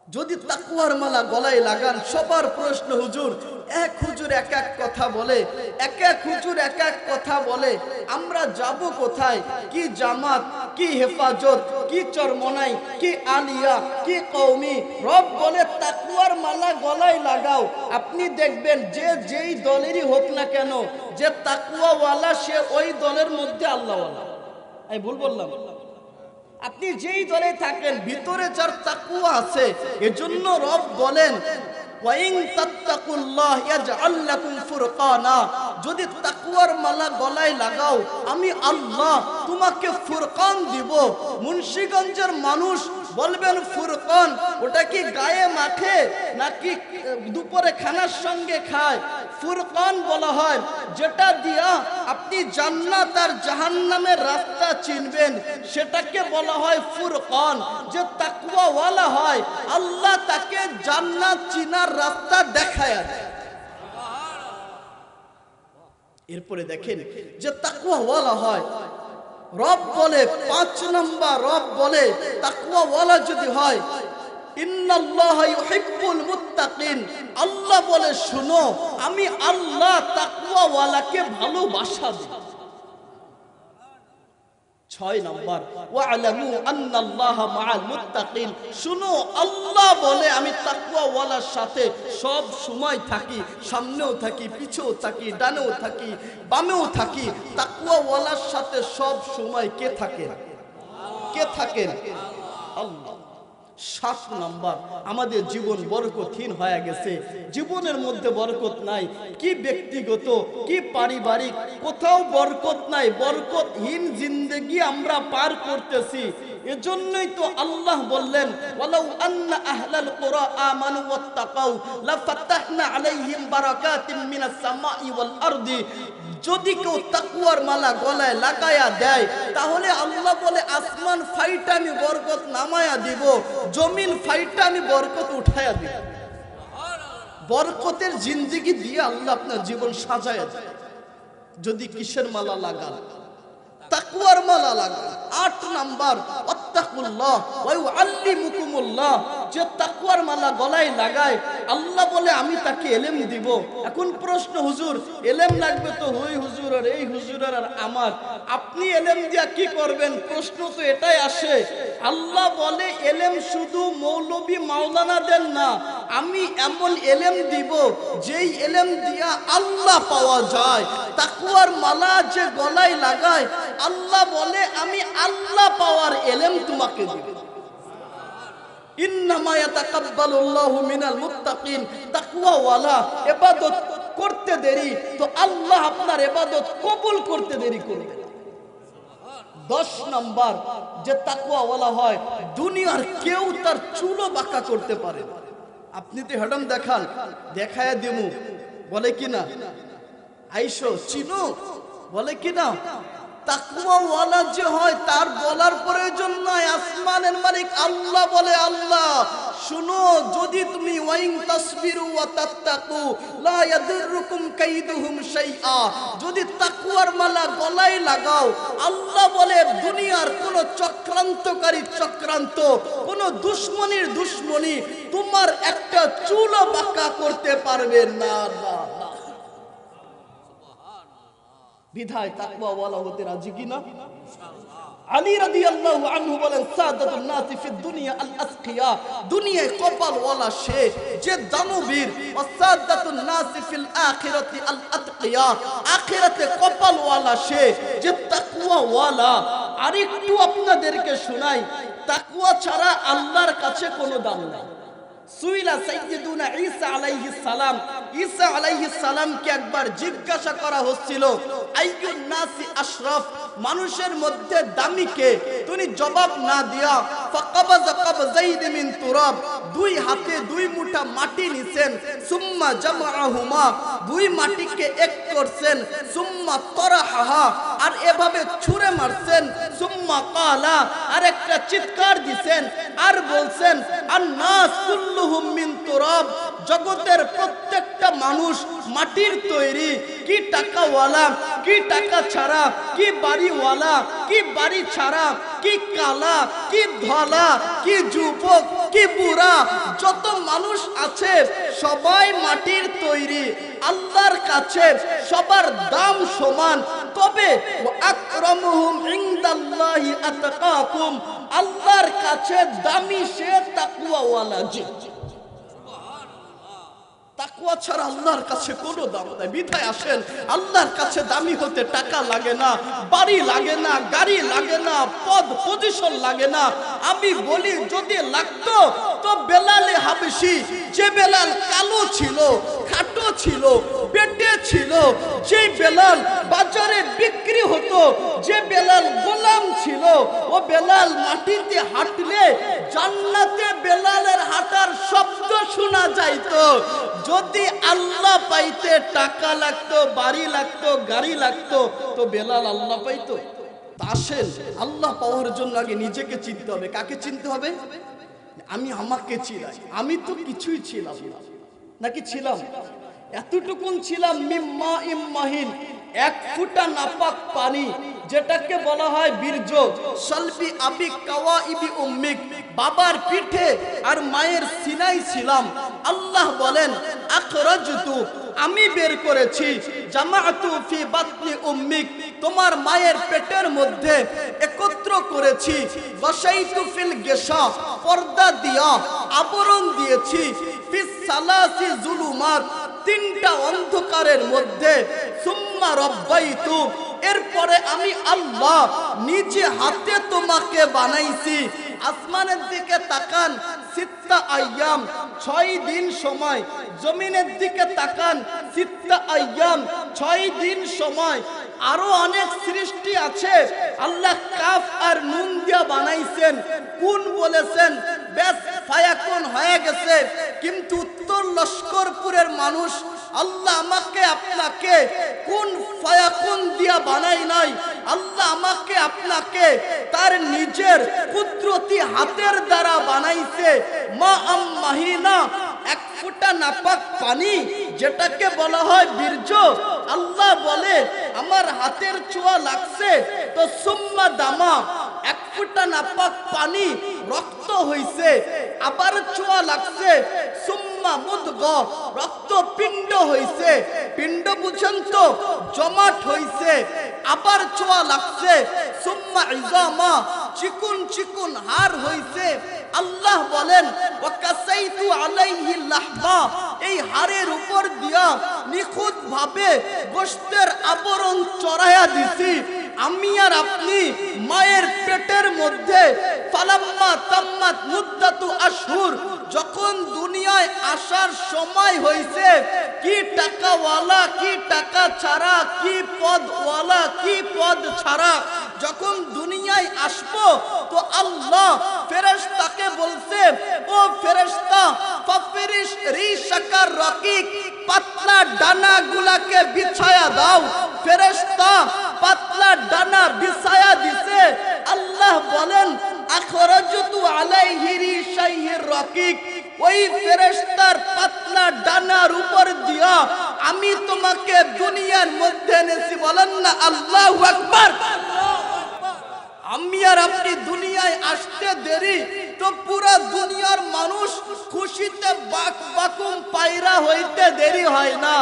যদি তাকওয়ার মালা গলায় লাগান, সবার প্রশ্ন হুজুর, এক হুজুর এক এক কথা বলে, এক এক হুজুর এক এক কথা বলে, আমরা যাব কোথায়? কি জামাত, কি হেফাজত, কি চরমনাই, কি আলিয়া, কি কওমি? রব বলে তাকওয়ার মালা গলায় লাগাও। আপনি দেখবেন যে যেই দলেরই হোক না কেন, যে তাকওয়াওয়ালা সে ওই দলের মধ্যে আল্লাহওয়ালা। আমি ভুল বললাম? আপনি যেই দলে থাকেন, ভিতরে যার তাকওয়া আছে, এজন্য রব বলেন ওয়াইন তাত্তাকুল্লাহ ইয়াজআল লাকুম ফুরকানা। যদি তাকওয়ার মালা গলায় লাগাও, আমি আল্লাহ তোমাকে ফুরকান দিব। মুন্সিগঞ্জের মানুষ বলবেন ফুরকান, ওটা কি গায়ে মাখে নাকি দুপুরে খানার সঙ্গে খায়? ফুরকান বলা হয় যেটা দিয়া আপনি জান্নাত আর জাহান্নামের রাস্তা চিনবেন, সেটাকে বলা হয় ফুরকান। যে তাকওয়াওয়ালা হয়, আল্লাহ তাকে জান্নাত চিনার রাস্তা দেখায় দেয়। এরপরে দেখেন, যে তাকওয়াওয়ালা হয়, রব বলে 5 নাম্বার, রব বলে তাকওয়াওয়ালা যদি হয়, ইন্নাল্লাহা ইউহিব্বুল মুত্তাকিন। আল্লাহ বলে শুনো, আমি আল্লাহ তাকওয়াওয়ালাকে ভালোবাসা দিই। 6 নাম্বার, ওয়া'লামু আন্নাল্লাহা মা'আল মুত্তাকিন। শুনো, আল্লাহ বলে আমি তাকওয়াওয়ালার সাথে সব সময় থাকি, সামনেও থাকি, পিছেও থাকি, ডানেও থাকি, বামেও থাকি। তাকওয়াওয়ালার সাথে সব সময় কে থাকেন? কে থাকেন? আল্লাহ। 7 নাম্বার, আমাদের জীবন বরকতহীন হয়ে গেছে, জীবনের মধ্যে বরকত নাই। কি ব্যক্তিগত, কি পারিবারিক, কোথাও বরকত নাই। বরকতহীন জিন্দেগি আমরা পার করতেছি। এজন্যই তো আল্লাহ বললেন ওয়ালাউ আন্না আহলাল কুরা আমানু ওয়াত্তাকাউ লাফাতাহনা আলাইহিম বারাকাতিম মিনাস সামাই ওয়াল আরদি। যদি কেউ তাকওয়ার মালা গলায় লাগায়া দেয়, তাহলে আল্লাহ বলে আসমান ফাইটা আমি বরকত নামায়া দিব, জমিন ফাইটা আমি বরকত উঠায়া দিব। বরকতের জিন্দেগি দিয়ে আল্লাহ আপনার জীবন সাজায় দেয়। যদি কিসের মালা লাগান? তাকওয়ার মালা লাগান। 8 নাম্বার, আত্তাকুল্লাহ ওয়া ইউআল্লিমুকুমুল্লাহ। যে তাকওয়ার মালা গলায় লাগায়, আল্লাহ বলে আমি তাকে ইলম দিব। এখন প্রশ্ন, হুজুর ইলম লাগবে তো ওই হুজুর আর এই হুজুর আর আমার, আপনি ইলম দিয়া কি করবেন? প্রশ্ন তো এটাই আসে। আল্লাহ বলে ইলম শুধু মৌলবী মাওলানা দেন না, আমি এমন ইলম দিব যেই ইলম দিয়া আল্লাহ পাওয়া যায়। তাকওয়ার মালা যে গলায় লাগায়, আল্লাহ বলে আমি আল্লাহ পাওয়ার ইলম তোমাকে দিব। ইন্নামা ইয়াতাকাব্বালুল্লাহু মিনাল মুত্তাকিন। তাকওয়াওয়ালা ইবাদত করতে দেরি তো আল্লাহ আপনার ইবাদত কবুল করতে দেরি করবে। 10 নাম্বার যে তাকওয়াওয়ালা হয়, দুনিয়ার কেউ তার চুলও বাঁকা করতে পারে না। আপনি তো হেডম দেখান, দেখায় দিমু, বলে কিনা আইসো চিনো, বলে কিনা। তাকওয়াওয়ালা যে হয় তার বলার প্রয়োজন নাই, আসমানের মালিক আল্লাহ বলে, আল্লাহ শুনো, যদি তুমি ওয়াইন তাসবিরু ওয়া তাত্তাকু লা ইয়াদুররুকুম কাইদুহুম শাইআ, যদি তাকওয়ার মালা গলায় লাগাও, আল্লাহ বলে দুনিয়ার কোন চক্রান্তকারী চক্রান্ত, কোন দুশমনির দুশমনি তোমার একটা চুলও বাঁকা করতে পারবে না। বিধায় তাকওয়াওয়ালা হতে রাজি কিনা? আলী রাদিয়াল্লাহু আনহু বলেন, সাদাতুন নাসি ফিদ দুনিয়া আল আসকিয়া, দুনিয়ায় কপালওয়ালা সে যে দানবীর, ওয়া সাদাতুন নাসি ফিল আখিরাতি আল আতকিয়া, আখিরাতে কপালওয়ালা সে যে তাকওয়াওয়ালা। আরেকটু আপনাদেরকে শোনাই, তাকওয়া ছাড়া আল্লাহর কাছে কোনো দাম নাই। সুইলা সাইয়্যিদুনা ঈসা আলাইহিস সালাম, ঈসা আলাইহিস সালামকে একবার জিজ্ঞাসা করা হচ্ছিল, আইয়ুন নাসি আশরাফ, মানুষের মধ্যে দামি কে? তিনি জবাব না দিয়া ফাকাবাযা কাবযাইদ মিন তুরাব, দুই হাতে দুই মুঠা মাটি নিছেন, সুম্মা জামাআহুমা, দুই মাটিকে এক করছেন, সুম্মা তারাহাহা, আর এভাবে ছুঁড়ে মারছেন, সুম্মা কালা, আর একটা চিৎকার দিছেন, আর বলছেন আন-নাস কুল্লুহুম মিন তুরাব, জগতের প্রত্যেকটা মানুষ মাটির তৈরি। কি টাকাওয়ালা, কি টাকা ছাড়া, কি বাড়িওয়ালা, কি বাড়ি ছাড়া, কি কালা, কি ধলা, কি যুবক, কি বুড়া, যত মানুষ আছে সবাই মাটির তৈরি। আল্লাহর কাছে সবার দাম সমান, তবে আকরামুহুম ইনদাল্লাহি আতকাকুম, আল্লাহর কাছে দামি সে তাকওয়াওয়ালা। জি, তাকওয়া ছাড়া আল্লাহর কাছে কোনো দাম নাই। বিধায় আসেন, আল্লাহর কাছে দামি হতে টাকা লাগে না, বাড়ি লাগে না, গাড়ি লাগে না, পদ পজিশন লাগে না। আমি বলি যদি লাগতো তো বেলালে হাবশি, যে বেলাল কালো ছিল, খাটো ছিল, পেটে ছিল, যে বেলাল বাজারে বিক্রি হতো, যে বেলাল গোলাম ছিল, ও বেলাল মাটিতে হাঁটলে জান্নাতে বেলালের হাঁটার শব্দ শোনা যাইতো। যদি আল্লাহ পাইতে টাকা লাগতো, বাড়ি লাগতো, গাড়ি লাগতো, তো বেলাল আল্লাহ পাইতো? আসেন, আল্লাহ পাওয়ার জন্য আগে নিজেকে চিনতে হবে। কাকে চিনতে হবে? আমি আমাকে চিনাই। আমি তো কিছুই ছিলাম না, নাকি ছিলাম? এতটুকুন ছিলাম, মিম্মা ইম্মাহিন, এক ফুটা নাপাক পানি, যেটাকে বলা হয় বীর্য। সলবি আবি কাওয়াইবি উম্মিক, বাবার পিঠে আর মায়ের সিনাই ছিলাম। আল্লাহ বলেন আখরাজতু, আমি বের করেছি, জামাআতু ফি বাতনি উম্মিক, তোমার মায়ের পেটের মধ্যে একত্র করেছি, ওয়াশাইতু ফিল গিশা, পর্দা দিয়া আবরণ দিয়েছি, ফিস সালাসি জুলুমাত, তিনটা অন্ধকারের মধ্যে, সুম্মা রব্বাইতু, এরপরে আমি আল্লাহ নিজে হাতে তোমাকে বানাইছি। আসমানের দিকে তাকান, সিত্তা আইয়াম, 6 দিন সময়। জমিনের দিকে তাকান, সিত্তা আইয়াম, 6 দিন সময়। আরো অনেক সৃষ্টি আছে, আল্লাহ কাফ আর নুন দিয়া বানাইছেন। কোন বলেছেন, বেশ ফায়াকুন হয়ে গেছে। কিন্তু উত্তর লস্করপুরের মানুষ, আল্লাহ আমাকে আপনাকে কোন ফায়াকুন দিয়া বানাই নাই, আল্লাহ আমাকে আপনাকে তার নিজের কুদরতি হাতের দ্বারা বানাইছে। মা আম্মাহিনা, এক ফোঁটা নাপাক পানি, যেটাকে বলা হয় বীর্য। আল্লাহ বলে আমার হাতের ছোঁয়া লাগছে, তো সুম্মা দামা, এক ফোঁটা নাপাক পানি রক্ত হইছে, আবার ছোঁয়া লাগছে, সুম্মা মুদগা, রক্ত পিণ্ড হইছে, পিণ্ড বুঝেন তো, জমাট হইছে, আবার ছোঁয়া লাগছে, সুম্মা ইজামা, চিকুন চিকুন হাড় হইছে। আল্লাহ বলেন ওয়াকাসাইতু আলাইহি লাহমা, এই হাড়ের উপর দিয়া নিখুঁত ভাবে গোশতের আবরণ চড়াইয়া দিছি। আমি আর আপনি মায়ের পেটের মধ্যে, ফালাম্মা তাম্মাত মুদ্দাতু আশহুর, যখন দুনিয়ায় আসার সময় হইছে, কি টাকাওয়ালা, কি টাকা ছাড়া, কি পদওয়ালা, কি পদ ছাড়া, যখন দুনিয়ায় আসবো তো আল্লাহ ফেরেশতাকে বলছে, ও ফেরেশতা ফাফরিশ রিশাকার রকিক, পাতলা ডানা গুলাকে বিছায়া দাও। ফেরেশতা পাতলা ডানা বিছায়া দিছে। আল্লাহ বলেন আখরাজতু আলাইহি রিশাইহির রকিক, ওই ফেরেশতার পাতলা ডানার উপর দিয়া আমি তোমাকে দুনিয়ার মধ্যে এনেছি। বলেন না আল্লাহু আকবার। আমি আর আপনি দুনিয়ায় আসতে দেরি তো পুরা দুনিয়ার মানুষ খুশিতে বাকুম পায়রা হইতে দেরি হয় না।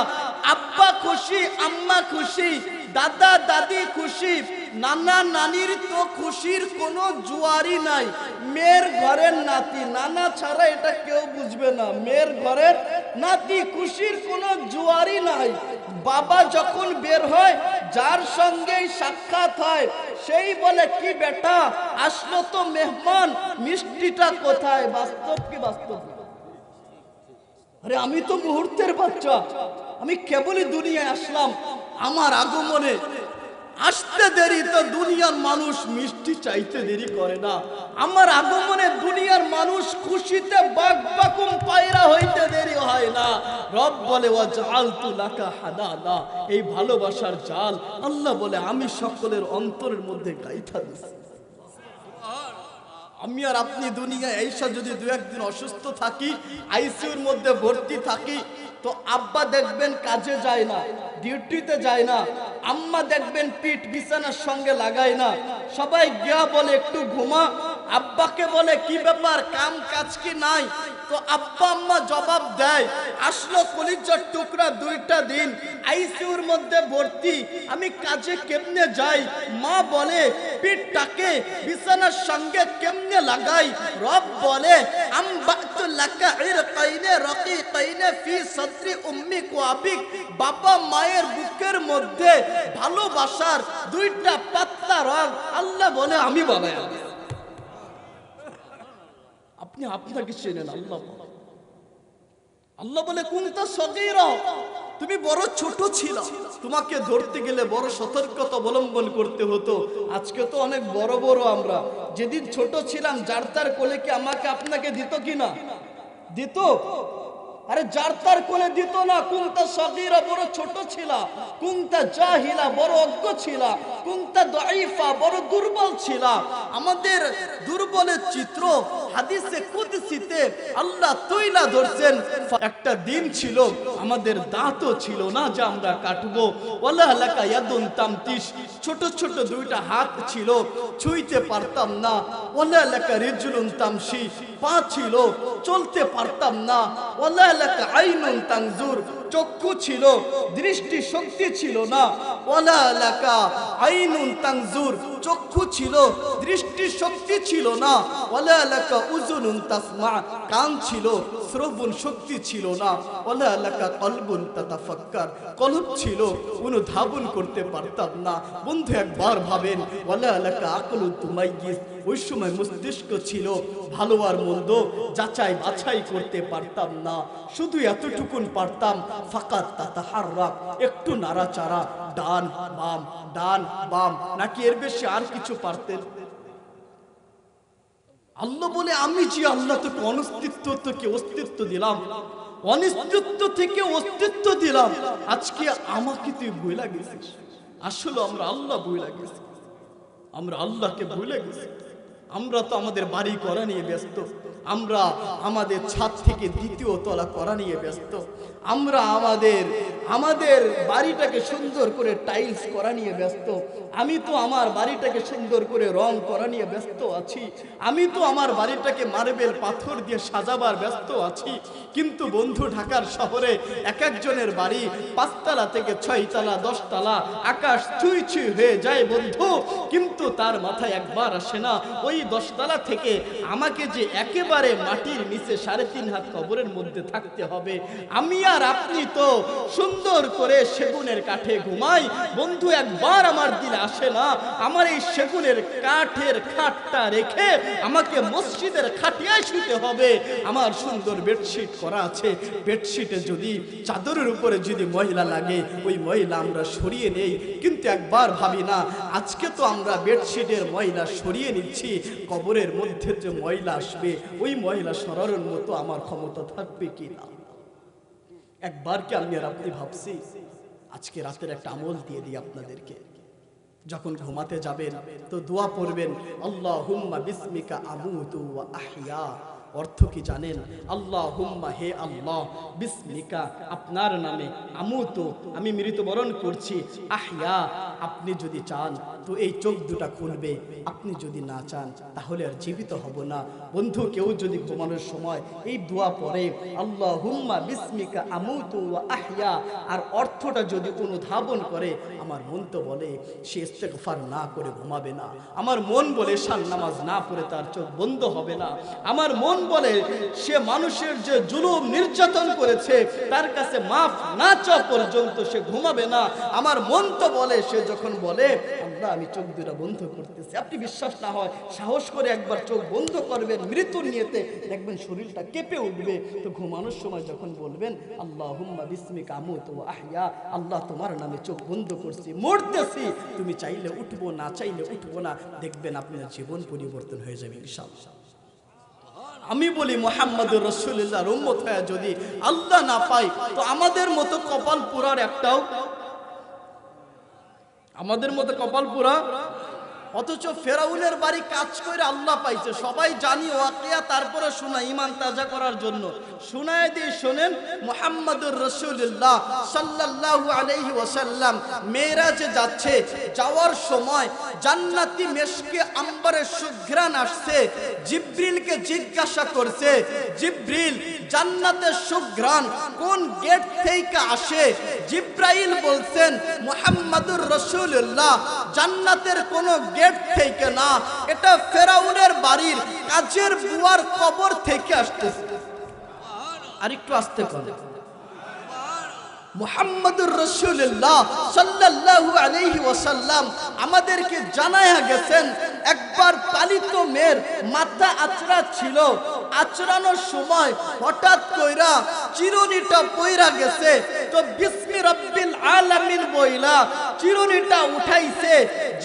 আব্বা খুশি, আম্মা খুশি, দাদা দাদি খুশি, নানা নানির তো খুশির কোনো জোয়ারই নাই। মেয়ের ঘরের নাতি, নানা ছাড়া এটা কেউ বুঝবে না। মেয়ের ঘরের নাতি খুশির কোনো জোয়ারই নাই। বাবা যখন বের হয়, যার সঙ্গেই সাক্ষাৎ হয় সেই বলে, কি বেটা আসলো তো মেহমান, মিষ্টিটা কোথায়? বাস্তব কি বাস্তব? আরে আমি তো মুহূর্তের বাচ্চা, আমি কেবলই দুনিয়ায় আসলাম। আমার আগমনে আসতে দেরি তো দুনিয়ার মানুষ মিষ্টি চাইতে দেরি করে না। আমার আগমনে দুনিয়ার মানুষ খুশিতে বাকুম পায়রা হইতে দেরি হয় না। রব বলে ওয়াজআলতু লাকা হাদাদা, এই ভালোবাসার জাল আল্লাহ বলে আমি সকলের অন্তরের মধ্যে গাইথা দিছি। আমি আর আপনি দুনিয়ায় আইসা যদি দু একদিন অসুস্থ থাকি, আইসিইউর মধ্যে ভর্তি থাকি, তো আব্বা দেখবেন কাজে যায় না, ডিউটিতে যায় না, আম্মা দেখবেন পিঠ বিছানার সঙ্গে লাগায় না, সবাই গিয়া বলে একটু ঘুমা। আব্বাকে বলে কি ব্যাপার, কাম কাজ কি নাই? তো আব্বা আম্মা জবাব দেয়, আসলো কলিজার টুকরা 2টা দিন আইসিইউর মধ্যে ভর্তি, আমি কাজে কেমনে যাই? মা বলে পিঠটাকে বিছানার সঙ্গে কেমনে লাগাই? রব বলে আমবাতু লাকা ইরকাইনে রাকিকাইনে ফি সাদরি উম্মিক ওয়া আবিক, বাবা মায়ের বুকের মধ্যে ভালোবাসার 2টা পাতলা রং আল্লাহ বলে আমি বানাই। আপনি আপনাকে চেনেন, আল্লাহ আল্লাহ বলে কুনতা সগীরা, তুমি বড় ছোট ছিল, তোমাকে ধরতে গেলে বড় সতর্কতা অবলম্বন করতে হতো। আজকে তো অনেক বড় বড় আমরা, যেদিন ছোট ছিলাম যার তার কোলে কি আমাকে আপনাকে দিত কিনা? দিত? আরে যার তার কোলে দিত না। কুনতা সগীরা, বড় ছোট ছিলা, কুনতা জাহিলা, বড় অজ্ঞ ছিলা, কুনতা দাঈফা, বড় দুর্বল ছিলা। আমাদের দুর্বলের চিত্র হাদিসে কুদসিতে আল্লাহ তুইলা ধরছেন। একটা দিন ছিল আমাদের দাঁতও ছিল না যে আমরা কাটবো। ওয়ালা লাকা ইয়াদুন তামতিশ, ছোট ছোট 2টা হাত ছিল, ছুঁইতে পারতাম না। ওয়ালা লাকা রিজলুন তামশি, পা ছিল, চলতে পারতাম না। ওয়ালা লাকা আইনুন তানজুর, চক্ষু ছিল, দৃষ্টি শক্তি ছিল না। ওয়ালা লাকা আইনুন তানজুর, চক্ষু ছিল, দৃষ্টি শক্তি ছিল না। ওয়ালা লাকা উযুনুন তাসমা, কান ছিল, শ্রবণ শক্তি ছিল না। ওয়ালা লাকা কলবুন তাতাফাক্কার, কলব ছিল, অনুধাবন করতে পারতাম না। বন্ধু একবার ভাবেন, ওয়ালা লাকা আকলুন তুমাইয়িজ, ওই সময় মস্তিষ্ক ছিল, ভালো আর মন্দ যাচাই বাছাই করতে পারতাম না। শুধু এতটুকুন পারতাম, ফাকাত তাতাহাররাক, একটু নাড়াচাড়া, ডান বাম ডান বাম, নাকি এর বেশি আর কিছু পারতেন? আল্লাহ বলে আমি যে আল্লাহ তোকে অনস্তিত্ব থেকে অস্তিত্ব দিলাম, অনিস্তিত্ব থেকে অস্তিত্ব দিলাম, আজকে আমাকে তুই ভুলে গেছিস। আসলে আমরা আল্লাহ ভুলে গেছি, আমরা আল্লাহকে ভুলে গেছি। আমরা তো আমাদের বাড়ি করা নিয়ে ব্যস্ত, আমরা আমাদের ছাদ থেকে 2য় তলা করা নিয়ে ব্যস্ত, আমরা আমাদের বাড়িটাকে সুন্দর করে টাইলস করা নিয়ে ব্যস্ত। আমি তো আমার বাড়িটাকে সুন্দর করে রং করা নিয়ে ব্যস্ত আছি, আমি তো আমার বাড়িটাকে মার্বেল পাথর দিয়ে সাজাবার ব্যস্ত আছি। কিন্তু বন্ধু, ঢাকার শহরে এক একজনের বাড়ি 5 তলা থেকে 6 তলা 10 তলা, আকাশ ছুঁই ছুঁই হয়ে যায় বন্ধু, কিন্তু তার মাথায় একবার আসে না ওই ওই 10 তলা থেকে আমাকে যে একেবারে মাটির নিচে 3.5 হাত কবরের মধ্যে থাকতে হবে, আমি আর আপনি তো সুন্দর করে সেগুনের কাঠে ঘুমাই। বন্ধু, একবার আমার দিলে আসে না আমার এই সেগুনের কাঠের খাটটা রেখে আমাকে মসজিদের খাটিয়ায় শুতে হবে। আমার সুন্দর বেডশিট করা আছে, বেডশিটে যদি চাদরের উপরে যদি ময়লা লাগে ওই ময়লা আমরা সরিয়ে নেই, কিন্তু একবার ভাবি না আজকে তো আমরা বেডশিটের ময়লা সরিয়ে নিচ্ছি, কবরের মধ্যে যে ময়লা আসবে ওই ময়লা সরানোর মতো আমার ক্ষমতা থাকবে কি না? একবার কি আমি আর আপনি ভাবছি? আজকে রাতের একটা আমল দিয়ে দিই আপনাদেরকে। যখন ঘুমাতে যাবেন তো দোয়া পড়বেন, আল্লাহুম্মা বিসমিকা আমুতু ওয়া আহইয়া। অর্থ কি জানেন? আল্লাহুম্মা, হে আল্লাহ, বিসমিকা, আপনার নামে, আমুতু, আমি মৃত্যুবরণ করছি, আহইয়া, আপনি যদি চান তো এই চোখ দুটা খুলবে, আপনি যদি না চান তাহলে আর জীবিত হব না। বন্ধু, কেউ যদি ঘুমানোর সময় এই দোয়া পড়ে আল্লাহুম্মা বিসমিকা আমুতু ওয়া আহইয়া, আর অর্থটা যদি অনুধাবন করে, আমার মন তো বলে সে ইস্তেগফার না করে ঘুমাবে না, আমার মন বলে শান নামাজ না পড়ে তার চোখ বন্ধ হবে না, আমার মন বলে সে মানুষের যে জুলুম নির্যাতন করেছে তার কাছে মাফ না চাওয়া পর্যন্ত সে ঘুমাবে না। আমার মন তো বলে, সে যখন বলে আল্লাহ আমি চোখ দুটো বন্ধ করতেছি, আপনি বিশ্বাস না হয় সাহস করে একবার চোখ বন্ধ করবেন, মৃত্যুর নিয়তে দেখবেন শরীরটা কেঁপে উঠবে। তো ঘুমানোর সময় যখন বলবেন আল্লাহুম্মা বিসমিকা আমুতু ওয়া আহইয়া, আল্লাহ তোমার নামে চোখ বন্ধ করছি, মরতেছি, তুমি চাইলে উঠবো, না চাইলে উঠবো না, দেখবেন আপনার জীবন পরিবর্তন হয়ে যাবে ইনশাআল্লাহ। আমি বলি মুহাম্মদুর রাসূলুল্লাহর উম্মত হয়ে যদি আল্লাহ না পাই তো আমাদের মতো কপাল পুরার একটাও, আমাদের মতো কপাল পুরা। অথচ ফেরাউনের বাড়ি কাজ করে আল্লাহ পাইছে, সবাই জানি ওয়াকিয়া, তারপরে শোনা ঈমান তাজা করার জন্য শোনায় দিয়ে শোনেন। মুহাম্মদুর রাসূলুল্লাহ সাল্লাল্লাহু আলাইহি ওয়াসাল্লাম মেরাজে যাচ্ছে, যাওয়ার সময় জান্নাতি মেশকে আম্বরের সুঘ্রাণ আসছে, জিবরিলকে জিজ্ঞাসা করছে, জিবরিল জান্নাতের সুঘ্রাণ কোন গেট থেকে আসে? জিব্রাইল বলছেন মুহাম্মদুর রাসূলুল্লাহ জান্নাতের কোন গেট থেকে না, এটা ফেরাউনের বাড়ির কাজের বুয়ার কবর থেকে আসতেছে। আরেকটু আস্তে করে। মুহাম্মদুর রাসূলুল্লাহ সাল্লাল্লাহু আলাইহি ওয়াসাল্লাম আমাদেরকে জানায়া গেছেন, একবার পালিত মেয়ের মাথা আঁচড়া ছিল, আঁচড়ানোর সময় হঠাৎ কইরা চিরুনিটা পইরা গেছে, তো বিসমি রাব্বিল আলামিন বইলা চিরুনিটা উঠাইছে,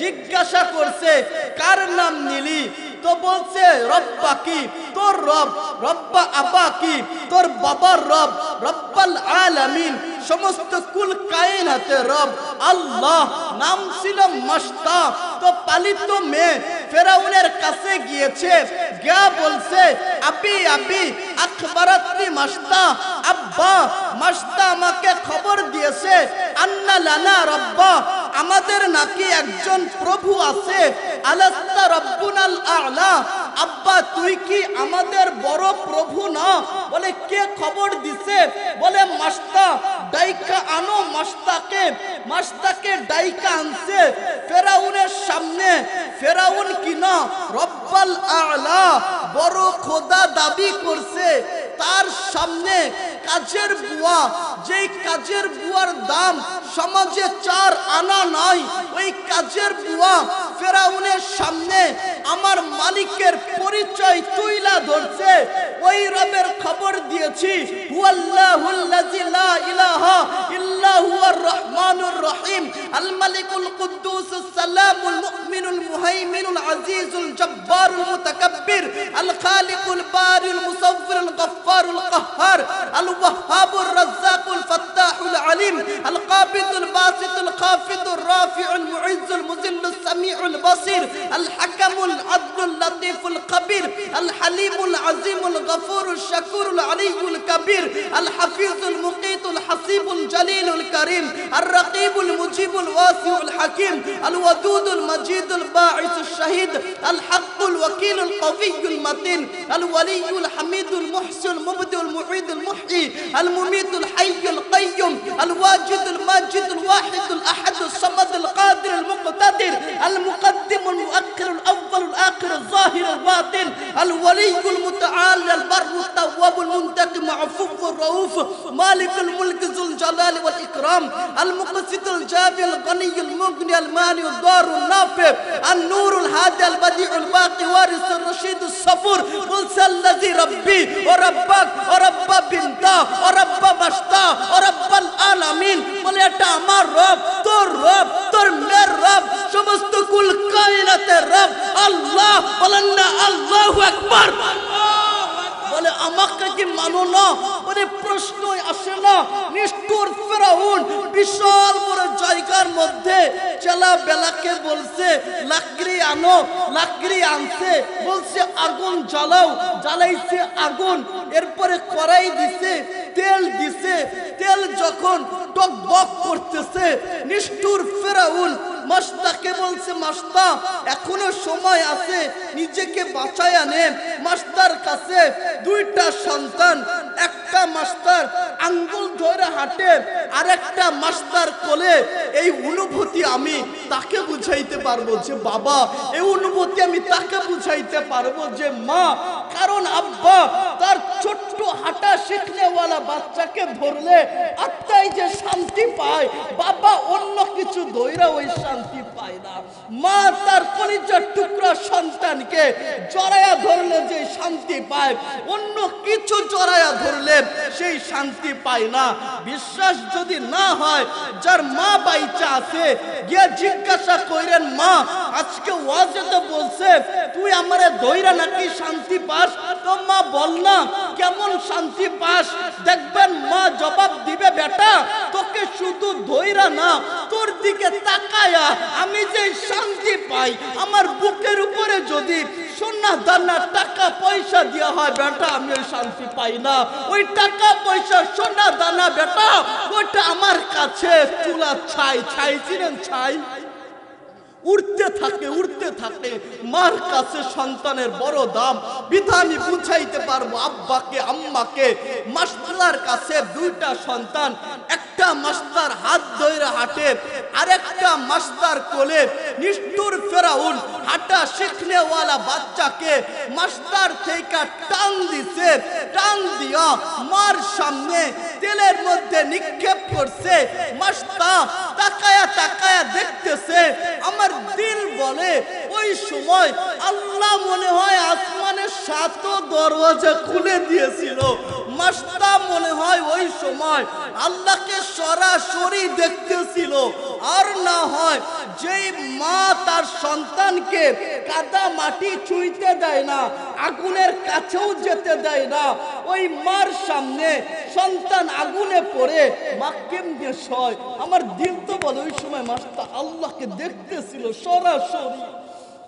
জিজ্ঞাসা করছে কার নাম নিলি? তো বলছে রব্বা কি, তোর রব, রব্বা আবা কি, তোর বাবার রব, রব্বাল আলামিন, সমস্ত কুল কায়নাতের রব আল্লাহ। নাম ছিল মাশতা। তো পালিত মেয়ে ফেরাউনের কাছে গিয়েছে, গিয়া বলছে আবি আবি আখবারাতনি মাশতা, আব্বা মাশতা আমাকে খবর দিয়েছে আন্না লানা রব্বা, আমাদের নাকি একজন প্রভু আছে, আলাস্তা রব্বুনাল আ'লা, আব্বা তুই কি আমাদের বড় প্রভু না? বলে কে খবর দিছে? বলে মাশতা, ডাইকা আনো মাশতাকে। মাশতাকে ডাইকা আনছে ফেরাউনের সামনে। ফেরাউন কি না রব্বাল আ'লা, বড় খোদা দাবি করছে, তার সামনে কাজের বুয়া, যেই কাজের বুয়ার দাম সমাজে 4 আনা নাই, ওই কাজের বুয়া ফেরাউনের সামনে আমার মালিকের পরিচয় তুইলা ধরছে, ওই রবের খবর দিয়েছি, হুয়াল্লাহুল্লাযী লা ইলাহা ইল্লা হুয়ার রহমানুর রহিম, আল মালিকুল কুদ্দুসুস সালামুল মুমিনুল মুহাইমিনুল আজিজুল জব্বারুল মুতাকাব্বির, আল খালিকুল বারিল মুসাవ్বিরুল গফফারুল কাহ্হার, আল ওয়াহ্হাবুর রাজ্জাকুল ফাত্তাহুল আলিম, আল কাবিদুল বাসিতুল খাফিদুর রাফিউল মুইজ্জুল মুজিল্লুস সামিউল বাসির, আল হাকামুল আদলুল লাতিফুল কবির, আল হালিমুল আজিমুল গফুরুশ শাকুরুল আলিয়ুল কবির, আল হাফিজুল মুকিতুল হাসিবুল জলিলুল করিম, আর রাকিবুল মুজিবুল ওয়াসিউল হাকিম, আল ওয়াদুদুল মজিদুল বাঈসুশ শাহীদ, আল হাক্কুল ওয়াকিলুল কওয়িয়ুল মাতিন, আল ওয়ালিয়ুল হামিদুল মুহসিনুল মুবদিউল মুঈদুল মুহয়ি, আল মুমিতুল হাইয়ুল কাইয়্যুম, আল ওয়াজিদুল মাজিদুল ওয়াহিদুল আহাদুস সামাদুল কাদিরুল মুকতাদির, আল মুকদ্দিমুল মুআক্খিরুল আউয়ালুল আখিরুল যাহিরুল الباطن الولي المتعال البر التواب المنتقم عفو الرؤوف مالك الملك ذو الجلال والإكرام المقسط الجابر الغني المغني المانع الضار النافع النور الهادي البديع الباقي وارث الرشيد الصبور قل الذي ربي وربك ورب بنتا ورب مشتا ورب العالمين বলে এটা আমার রব তোর মের রব সমস্ত কুল কায়নাতের রব আল্লাহ বলেন না আল্লাহু আকবার বলে আমাকে কি মানো না বলে প্রশ্নই আসে না নিষ্ঠুর ফেরাউন বিশাল বড় জায়গার মধ্যে চেলা বেলাকে বলছে লাকড়ি আনো লাকড়ি আনছে বলছে আগুন জ্বালাও জ্বালাইছে আগুন এরপরে কড়াই দিছে তেল দিছে তেল যখন টকবক করতেছে নিষ্ঠুর ফেরাউন মাস্তাকে বলছে মাস্তা এখনো সময় আছে নিজেকে বাঁচায়া নে মাস্তার কাছে দুইটা সন্তান একটা মাস্টার আঙ্গুল ধরে হাঁটে আর একটা মাস্টার কোলে এই অনুভূতি আমি তাকে বুঝাইতে পারবো যে বাবা এই অনুভূতি আমি তাকে বুঝাইতে পারবো যে মা কারণ আব্বা তার ছোট্ট হাঁটা শিখনেওয়ালা বাচ্চাকে ধরলে আত্মায় যে শান্তি পায় বাবা অন্য কিছু ধইরা ওই শান্তি পায় না মা তার কলিজার টুকরা সন্তানকে জড়ায়া ধরলে যে শান্তি পায় অন্য কিছু জড়ায়া ধরলে সেই শান্তি পায় না বিশ্বাস যদি না হয় যার মা বাইচা আছে গিয়ে জিজ্ঞাসা কইরেন মা আজকে ওয়াজে তো বলছে তুই আমারে ধইরা নাকি শান্তি পাস তো মা বল না কেমন শান্তি পাস দেখবেন মা জবাব দিবে বেটা তোকে শুধু ধইরা না তোর দিকে তাকায়া আমি যে শান্তি পাই আমার বুকের উপরে যদি সোনা দানা টাকা পয়সা দেওয়া হয় বেটা আমি ওই শান্তি পাই না ওই টাকা পয়সা সোনা দানা বেটা ওইটা আমার কাছে চুলা ছাই ছাই চিনেন ছাই উড়তে থাকে মার কাছে সন্তানের বড় দাম বিধা আমি বুঝাইতে পারবো আব্বাকে আম্মাকে মাস্টার কাছে দুইটা সন্তান একটা মাস্টার হাত ধরে হাঁটে আরেকটা মাস্টার কোলে নিষ্ঠুর ফেরাউন হাঁটা শিখনেওয়ালা বাচ্চাকে মাস্টার থেকে টান দিছে টান দিয়া মার সামনে তেলের মধ্যে নিক্ষেপ করছে মাস্টার তাকায়া দেখতেছে আমার দিল বলে ওই সময় আল্লাহ মনে হয় আসমানের 7 দরওয়াজা খুলে দিয়েছিল মাস্তা মনে হয় ওই সময় আল্লাহকে সরাসরি দেখতেছিল আর না হয় যেই মা তার সন্তানকে কাদা মাটি ছুঁইতে দেয় না আগুনের কাছেও যেতে দেয় না ওই মার সামনে সন্তান আগুনে পড়ে মা কেমনে সয় আমার দিল তো বলে ওই সময় মাস্তা আল্লাহকে দেখতেছিল সরাসরি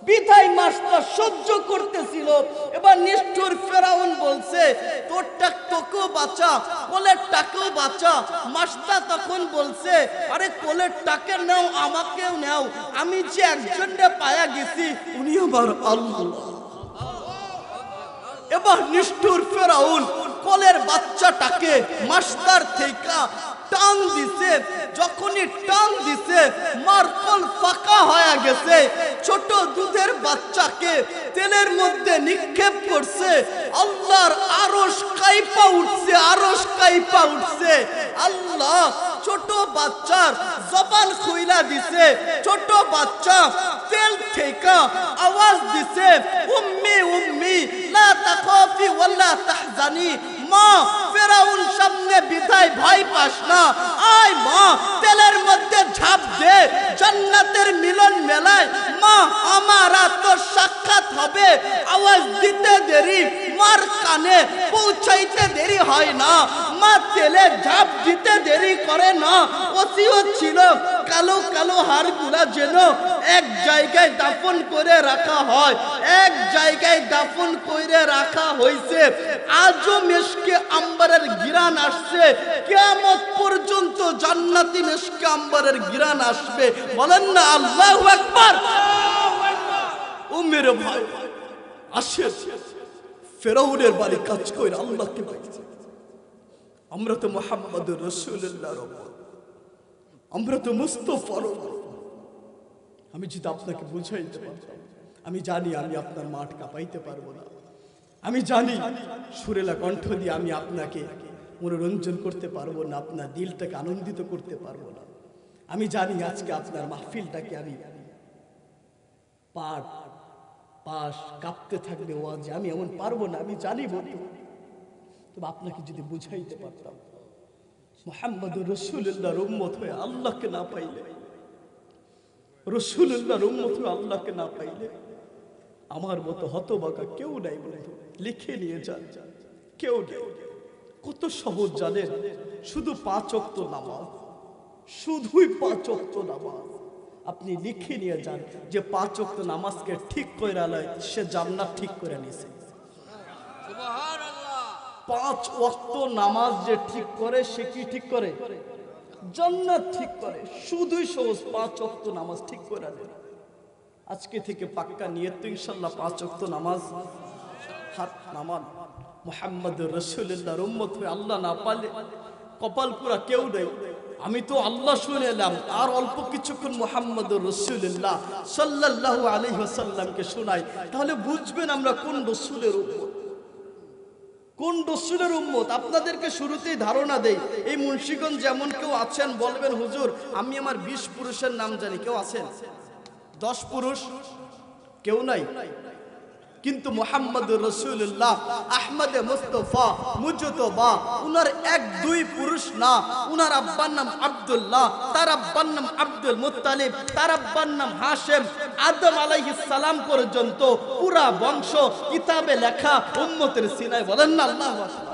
বিধাই মাস্টার সহ্য করতেছিল এবার নিষ্ঠুর ফেরাউন বলছে তোরটা তোকেও বাঁচা কোলের টাকেও বাঁচা মাস্টার তখন বলছে আরে কোলের টাকে নাও আমাকেও নাও আমি যে একজনকে পায়া গেছি উনি আমার আল্লাহ এবার নিষ্ঠুর ফেরাউন কোলের বাচ্চাটাকে মাস্টার থেকে টান দিছে যখনই টান দিছে মার কোল ফাঁকা হয়ে গেছে ছোট দুধের বাচ্চাকে তেলের মধ্যে নিক্ষেপ করছে আল্লাহর আরশ কাইপা উঠছে আল্লাহ ছোট বাচ্চার জবান খুইলা দিছে ছোট বাচ্চা তেল থেকে আওয়াজ দিছে উম্মি লা তাখাফি ওয়ালা তাহজানি মা ফেরাউন সামনে বিদায় ভয় পাস না আয় মা তেলের মধ্যে ঝাঁপ দে জান্নাতের মিলন মেলায় মা আমারা তোর সাক্ষাৎ হবে আওয়াজ দিতে দেরি মার কানে পৌঁছাইতে দেরি হয় না মা তেলে ঝাঁপ দিতে দেরি করে না ওসিয়ত ছিল কালো কালো হাড়গুলা যেন এক জায়গায় দাফন করে রাখা হয় এক জায়গায় দাফন করে রাখা হয়েছে আজও মেশকে আম্বরের ঘিরান আসছে কিয়ামত পর্যন্ত জান্নাতি মেশকে আম্বরের ঘিরান আসবে বলেন না আল্লাহু আকবার ও মেরে ভাই আসে ফেরাউনের বাড়ি কাজ করে আল্লাহকে পাইছে আমরা তো মুহাম্মদুর রাসূলুল্লাহর উম্মত আমরা তো মুস্তাফার উম্মত আমি যদি আপনাকে বুঝাইতে পারতাম আমি জানি আমি আপনার মাঠ কাঁপাইতে পারবো না, আমি জানি সুরেলা কণ্ঠ দিয়ে আমি আপনাকে মনোরঞ্জন করতে পারবো না, আপনার দিলটাকে আনন্দিত করতে পারবো না। আমি জানি আজকে আপনার মাহফিলটাকে আমি পাঠ পাশ কাঁপতে থাকবে ওয়াজে আমি এমন পারবো না, আমি জানি বন্ধু। তবে আপনাকে যদি বুঝাইতে পারতাম মুহাম্মদুর রাসূলুল্লাহর উম্মত হয়ে আল্লাহকে না পাইলে, রাসূলুল্লাহর উম্মত হয়ে আল্লাহকে না পাইলে আমার মতো হতভাগা কেউ নাই বন্ধু। লিখে নিয়ে যান, কেউ নেই। কত সহজ জানেন? শুধু 5 ওয়াক্ত নামাজ, শুধুই 5 ওয়াক্ত নামাজ। আপনি লিখে নিয়ে যান যে 5 ওয়াক্ত নামাজকে ঠিক করে আলায় সে জান্নাত ঠিক করে নিছে। সুবহানাল্লাহ। 5 ওয়াক্ত নামাজ যে ঠিক করে সে কি ঠিক করে? জান্নাত ঠিক করে। শুধুই সহজ 5 ওয়াক্ত নামাজ ঠিক করে আলেন। আজকে থেকে পাক্কা নিয়ত তো ইনশাআল্লাহ 5 ওয়াক্ত নামাজ হাত নামান। মুহাম্মদুর রাসূলুল্লাহর উম্মত হয়ে আল্লাহ না পালে কপাল পুরা কেউ নেই। আমি তো আল্লাহ শুনে এলাম, আর অল্প কিছুক্ষণ মুহাম্মদুর রাসূলুল্লাহ সাল্লাল্লাহু আলাইহি ওয়াসাল্লামকে শোনাই, তাহলে বুঝবেন আমরা কোন রাসূলের উম্মত, কোন রাসূলের উম্মত। আপনাদেরকে শুরুতেই ধারণা দেই, এই মুন্সিগঞ্জ যেমন কেউ আছেন বলবেন হুজুর আমি আমার 20 পুরুষের নাম জানি, কেউ আছেন? 10 পুরুষ কেউ নাই। কিন্তু মুহাম্মদুর রাসূলুল্লাহ আহমদে মুস্তাফা মুজতবা উনার 1-2 পুরুষ না, উনার আব্বার নাম আব্দুল্লাহ, তার আব্বার নাম আব্দুল মুত্তালিব, তার আব্বার নাম হাশেম। আদম আলাইহিস সালাম পর্যন্ত পুরা বংশ কিতাবে লেখা উম্মতের সিনায়। বলেন না আল্লাহু আকবার।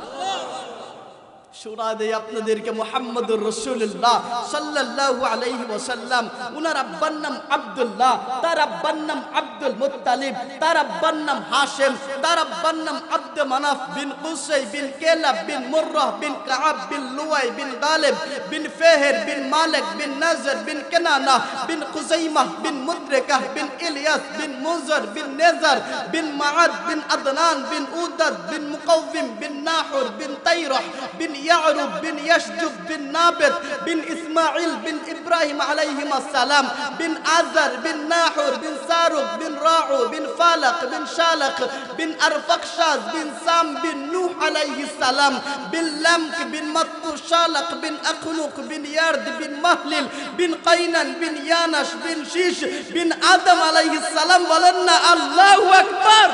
শোনা দেই আপনাদেরকে মুহাম্মদুর রাসূলুল্লাহ সাল্লাল্লাহু আলাইহি ওয়াসাল্লাম উনার আব্বার নাম আব্দুল্লাহ, তার আব্বার নাম আব্দুল মুত্তালিব, তার আব্বার নাম হাশেম, তার আব্বার নাম আব্দ মানাফ বিন কুসাই বিন কিলাব বিন মুররাহ বিন কাআব বিন লুয়াই বিন গালিব বিন ফিহর বিন মালিক বিন নাজর বিন কিনানা বিন খুজাইমাহ বিন মুদরিকাহ বিন ইলিয়াস বিন মুজার বিন নেজার বিন মাআদ বিন আদনান বিন উদাদ বিন মুকাওবিম বিন নাহুর বিন তাইরাহ বিন ইয়ারুব বিন ইয়াশজুব বিন নাবিত বিন ইসমাঈল বিন ইব্রাহিম আলাইহিস সালাম বিন আজার বিন নাহুর বিন সারুক বিন রাউ বিন ফালাক বিন শালাক বিন আরফাকশাজ বিন সাম বিন নূহ আলাইহিস সালাম বিন লামক বিন মাত্তু শালাক বিন আখনুক বিন ইয়ারদ বিন মাহলিল বিন কাইনান বিন ইয়ানাশ বিন শীশ বিন আদম আলাইহিস সালাম। বলেন না আল্লাহু আকবার।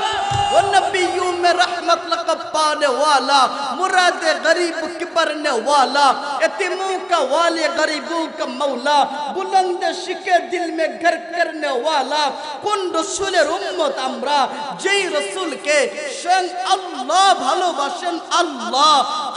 ও নবিয়্যু মে রহমত লকব পানে ওয়ালা মুরাদে গরিব কি बरने वाला यतीमों का वाले गरीबों का मौला बुलंद शिके दिल में घर करने वाला কোন রাসূলের উম্মত আমরা যেই রাসূলকে স্বয়ং আল্লাহ ভালোবাসেন।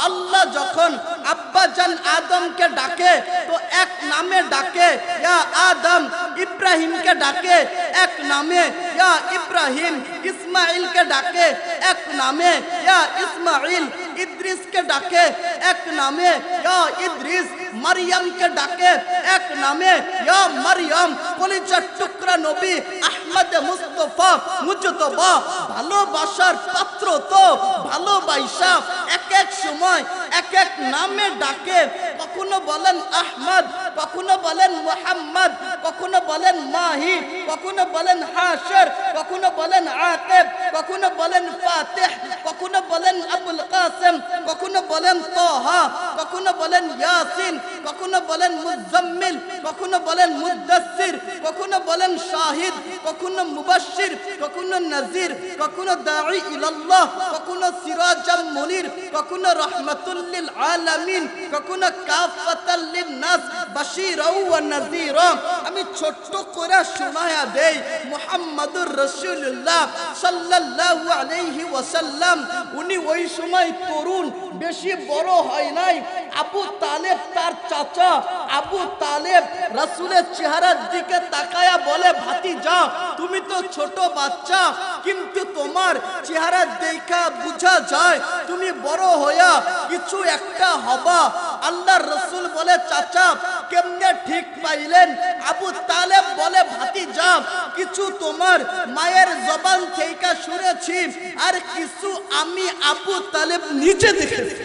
আল্লাহ যখন আব্বা জান আদমকে ডাকে তো এক নামে ডাকে, ইয়া আদম। ইব্রাহিমকে ডাকে এক নামে, ইয়া ইব্রাহিম। ইসমাঈলকে ডাকে এক নামে, ইয়া ইসমাঈল। ইদ্রিসকে ডাকে এক নামে, ইয়া ইদ্রিস। মারইয়ামকে ডাকে এক নামে, ইয়া মারইয়াম। কলিজার টুকরা নবী আহমদ মুস্তাফা মুজতবা ভালোবাসার পাত্র তো ভালোবাসা এক এক সময় এক এক নামে ডাকে। কখনো বলেন আহমদ, কখনো বলেন মুহাম্মদ, কখনো বলেন মাহি, কখনো বলেন হাশর, কখনো বলেন আকিব, কখনো বলেন ফাতিহ, কখনো বলেন আবুল কাসিম, কখনো বলেন তাহা, কখনো বলেন ইয়াসিন, কখনো বলেন মুজাম্মিল, কখনো বলেন মুদ্দাসসির, কখনো বলেন শাহিদ, কখনো মুবাশশির, কখনো নাযির, কখনো দাঈ ইলাল্লাহ, কখনো সিরাজাম মুনির, কখনো রাহমাতুল লিল আলামিন, কখনো কাফাতাল লিন নাস বাশীরাও ওয়া নাযীরা। আমি ছোট্ট করে শোনায়া দেই, মুহাম্মদুর রাসূলুল্লাহ সাল্লাল্লাহু আলাইহি ওয়াসাল্লাম উনি ওই সময় তরুণ, বেশি বড় হয় নাই। আবু তালেব তার চাচা। আবু তালেব রাসূলের চেহারার দিকে তাকায়া বলে, ভাতিজা তুমি তো ছোট বাচ্চা, কিন্তু তোমার চেহারা দেখা বুঝা যায় তুমি বড় হইয়া কিছু একটা হবা। আল্লাহর রাসূল বলে, চাচা কেমনে ঠিক পাইলেন? আবু তালেব বলে, ভাতিজা কিছু তোমার মায়ের জবান থেকে শুনেছি, আর কিছু আমি আবু তালেব নিচে দেখেছি।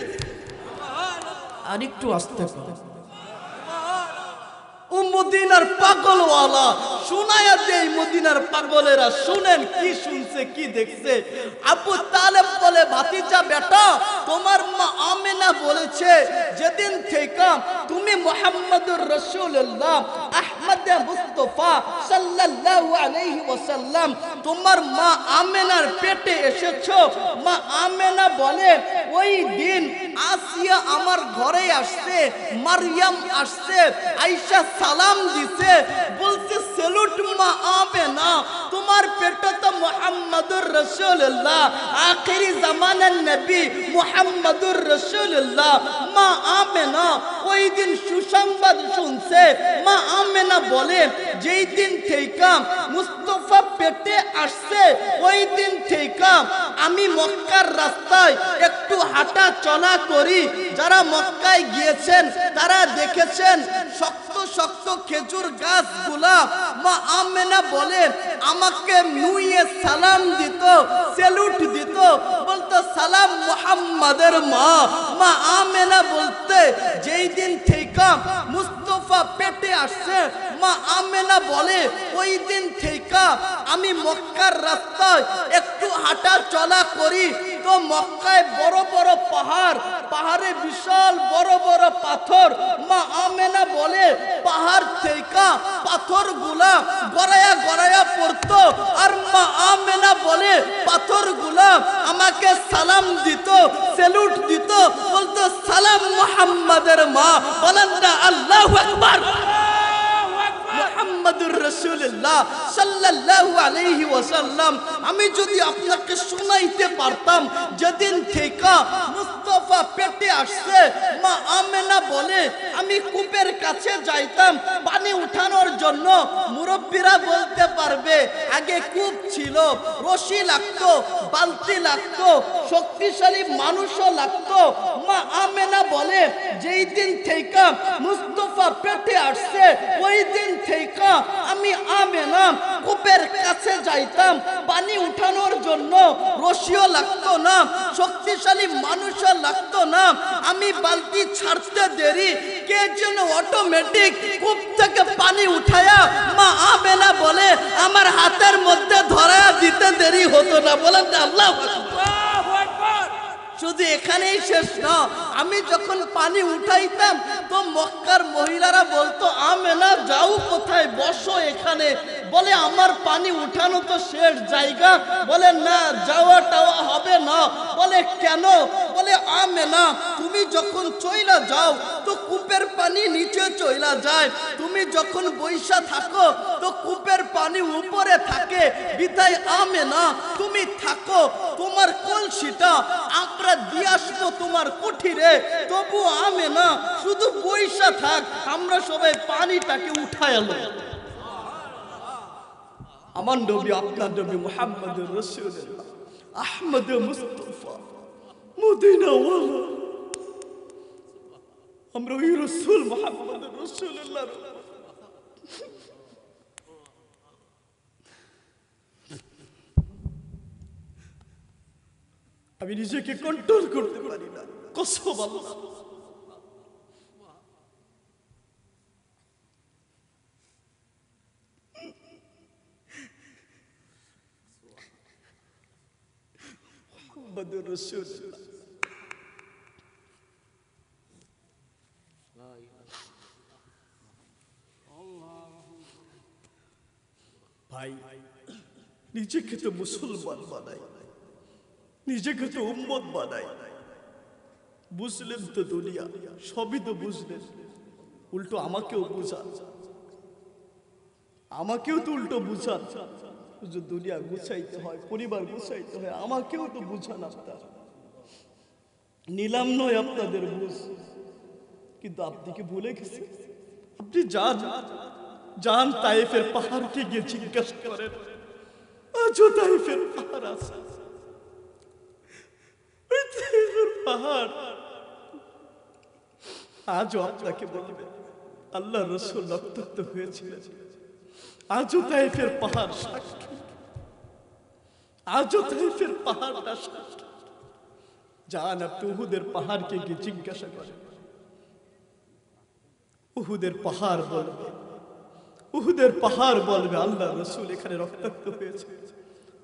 আর একটু আস্তে করে। ও ও মদিনার পাগলওয়ালা শোনায়া দেই মদিনার পাগলেরা শুনেন কি শুনছে কি দেখছে। আবু তালেব বলে ভাতিজা বেটা তোমার মা আমেনা বলেছে যেদিন থেকে তুমি মুহাম্মদুর রাসূলুল্লাহ আহমদ মুস্তাফা সাল্লাল্লাহু আলাইহি ওয়াসাল্লাম তোমার মা আমেনার পেটে এসেছো, মা আমেনা বলে ওই দিন আসিয়া আমার ঘরে আসছে, মারইয়াম আসছে, আয়েশা সালাম দিছে, বলছে সেলুট মা আমেনা তোমার পেটে তো মুহাম্মদুর রাসূলুল্লাহ আখেরি জামানার নবী মুহাম্মদুর রাসূলুল্লাহ। মা আমেনা ওই দিন সুসংবাদ শুনছে। মা আমেনা বলে যেই দিন থেকে মুস্তাফা পেটে আসছে ওই দিন থেকে আমি মক্কার রাস্তায় একটু হাঁটা চলা করি। যারা মক্কায় গিয়েছেন তারা দেখেছেন শক্ত শক্ত খেজুর গাছগুলা মা আমেনা বলে আমাকে নুয়ে সালাম দিত, সেলুট দিত, বলতো সালাম মুহাম্মাদের মা। মা আমেনা বলতে যেই দিন থেকে মুস্তাফা পেটে আসছে মা আমেনা বলে ওই দিন থেকে আমি মক্কার রাস্তায় একটু হাঁটা চলা করি তো মক্কায় বড় বড় পাহাড়, পাহাড়ে বিশাল বড় বড় পাথর। মা আমেনা বলে পাহাড় থেকে পাথরগুলা গড়ায়া গড়ায়া পড়তো আর মা আমেনা বলে পাথরগুলা আমাকে সালাম দিত, সেলুট দিত, বলতো সালাম মুহাম্মাদের মা। বলেন না আল্লাহু আকবার। মুহাম্মদুর রাসূলুল্লাহ সাল্লাল্লাহু আলাইহি ওয়াসাল্লাম আমি যদি আপনাকে শোনাইতে পারতাম যেদিন থেকে মুস্তাফা পেটে আসছে মা আমেনা বলে আমি কূপের কাছে যাইতাম পানি উঠানোর জন্য। মুরব্বীরা বলতে পারবে আগে কূপ ছিল, রশি লাগতো, বালতি লাগতো, শক্তিশালী মানুষও লাগতো। মা আমেনা বলে যেই দিন থেকে মুস্তাফা পেটে আসছে ওই দিন থেকে আমি আমেনা কূপের কাছে যাইতাম পানি উঠানোর জন্য। রশিও লাগতো না, শক্তিশালী মানুষও লাগতো না। আমি বালতি ছাড়তে দেরি কে যেন অটোমেটিক কূপ থেকে পানি উঠায়া মা আমেনা বলে আমার হাতের মধ্যে ধরায়া দিতে দেরি হতো না। বলেন আল্লাহু আকবার। শুধু এখানেই শেষ না, আমি যখন পানি উঠাইতাম তো মক্কার মহিলারা বলতো আমেনা যাও কোথায়, বসো এখানে। বলে আমার পানি উঠানো তো শেষ জায়গা। বলে না যাওয়া টাওয়া হবে না। বলে কেন? বলে আমেনা তুমি যখন চইলা যাও তো কূপের পানি নিচে চইলা যায়, তুমি যখন বৈশা থাকো তো কূপের পানি উপরে থাকে। বিদায় আমেনা তুমি থাকো, তোমার কলসিটা আমরা দিয়ে আসবো তোমার কুঠিরে, তবু আমেনা শুধু বৈশা থাক, আমরা সবাই পানিটাকে উঠায় এলো। আমার নবী আপনার নবী মুহাম্মদুর রাসূলুল্লাহ আহমদ মুস্তাফা মদিনাওয়ালা, আমরা ওই রাসূল মুহাম্মদুর রাসূলুল্লাহ আমি নিজেকে কন্ট্রোল করতে পারি না। কসম আল্লাহ মুহাম্মদুর রাসূলুল্লাহ ভাই নিজেকে তো মুসলমান বানাই, নিজেকে তো উম্মত বানাই। বুঝলেন তো দুনিয়া সবই তো বুঝলেন, উল্টো আমাকেও বুঝান, আমাকেও তো উল্টো বুঝান। দুনিয়া গুছাইতে হয়, পরিবার গুছাইতে হয়, আমাকেও তো বুঝান। আপনার নিলাম নয় আপনাদের বুঝ, কিন্তু আপনি কি ভুলে গেছেন? আপনি যান তায়েফের পাহাড়কে গিয়ে জিজ্ঞাসা করেন, আজও তায়েফের পাহাড় আছে, পাহাড় আজও আপনাকে বলবে আল্লাহ রাসূল রক্তাক্ত হয়েছিলেন। আজও তায়েফের পাহাড় সাক্ষী, আজও তায়েফের পাহাড়টা সাক্ষী। যান আপনি উহুদের পাহাড়কে গিয়ে জিজ্ঞাসা করেন, উহুদের পাহাড় বলবে উহুদের পাহাড় বলবে আল্লাহ রসুল এখানে রক্তাক্ত হয়েছে।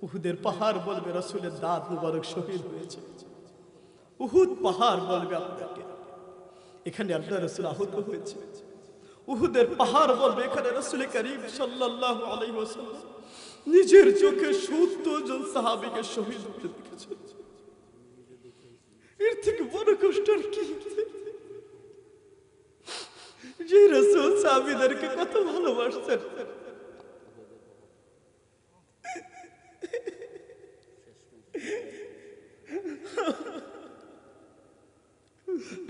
উহুদের পাহাড় বলবে রসুলের দাঁত মুবারক শহীদ হয়েছে। উহুদ পাহাড় বলবে আপনাকে এখানে আল্লাহ রসুল আহত হয়েছে। উহুদের পাহাড় বলবে এখানে রসুল করিম সাল্লাল্লাহু আলাইহি ওয়াসাল্লাম নিজের চোখে 70 জন সাহাবীকে শহীদ হতে দেখেছেন। এর থেকে বড় কষ্ট আর কি? যে রাসূল সাহাবীদেরকে কত ভালোবাসতেন,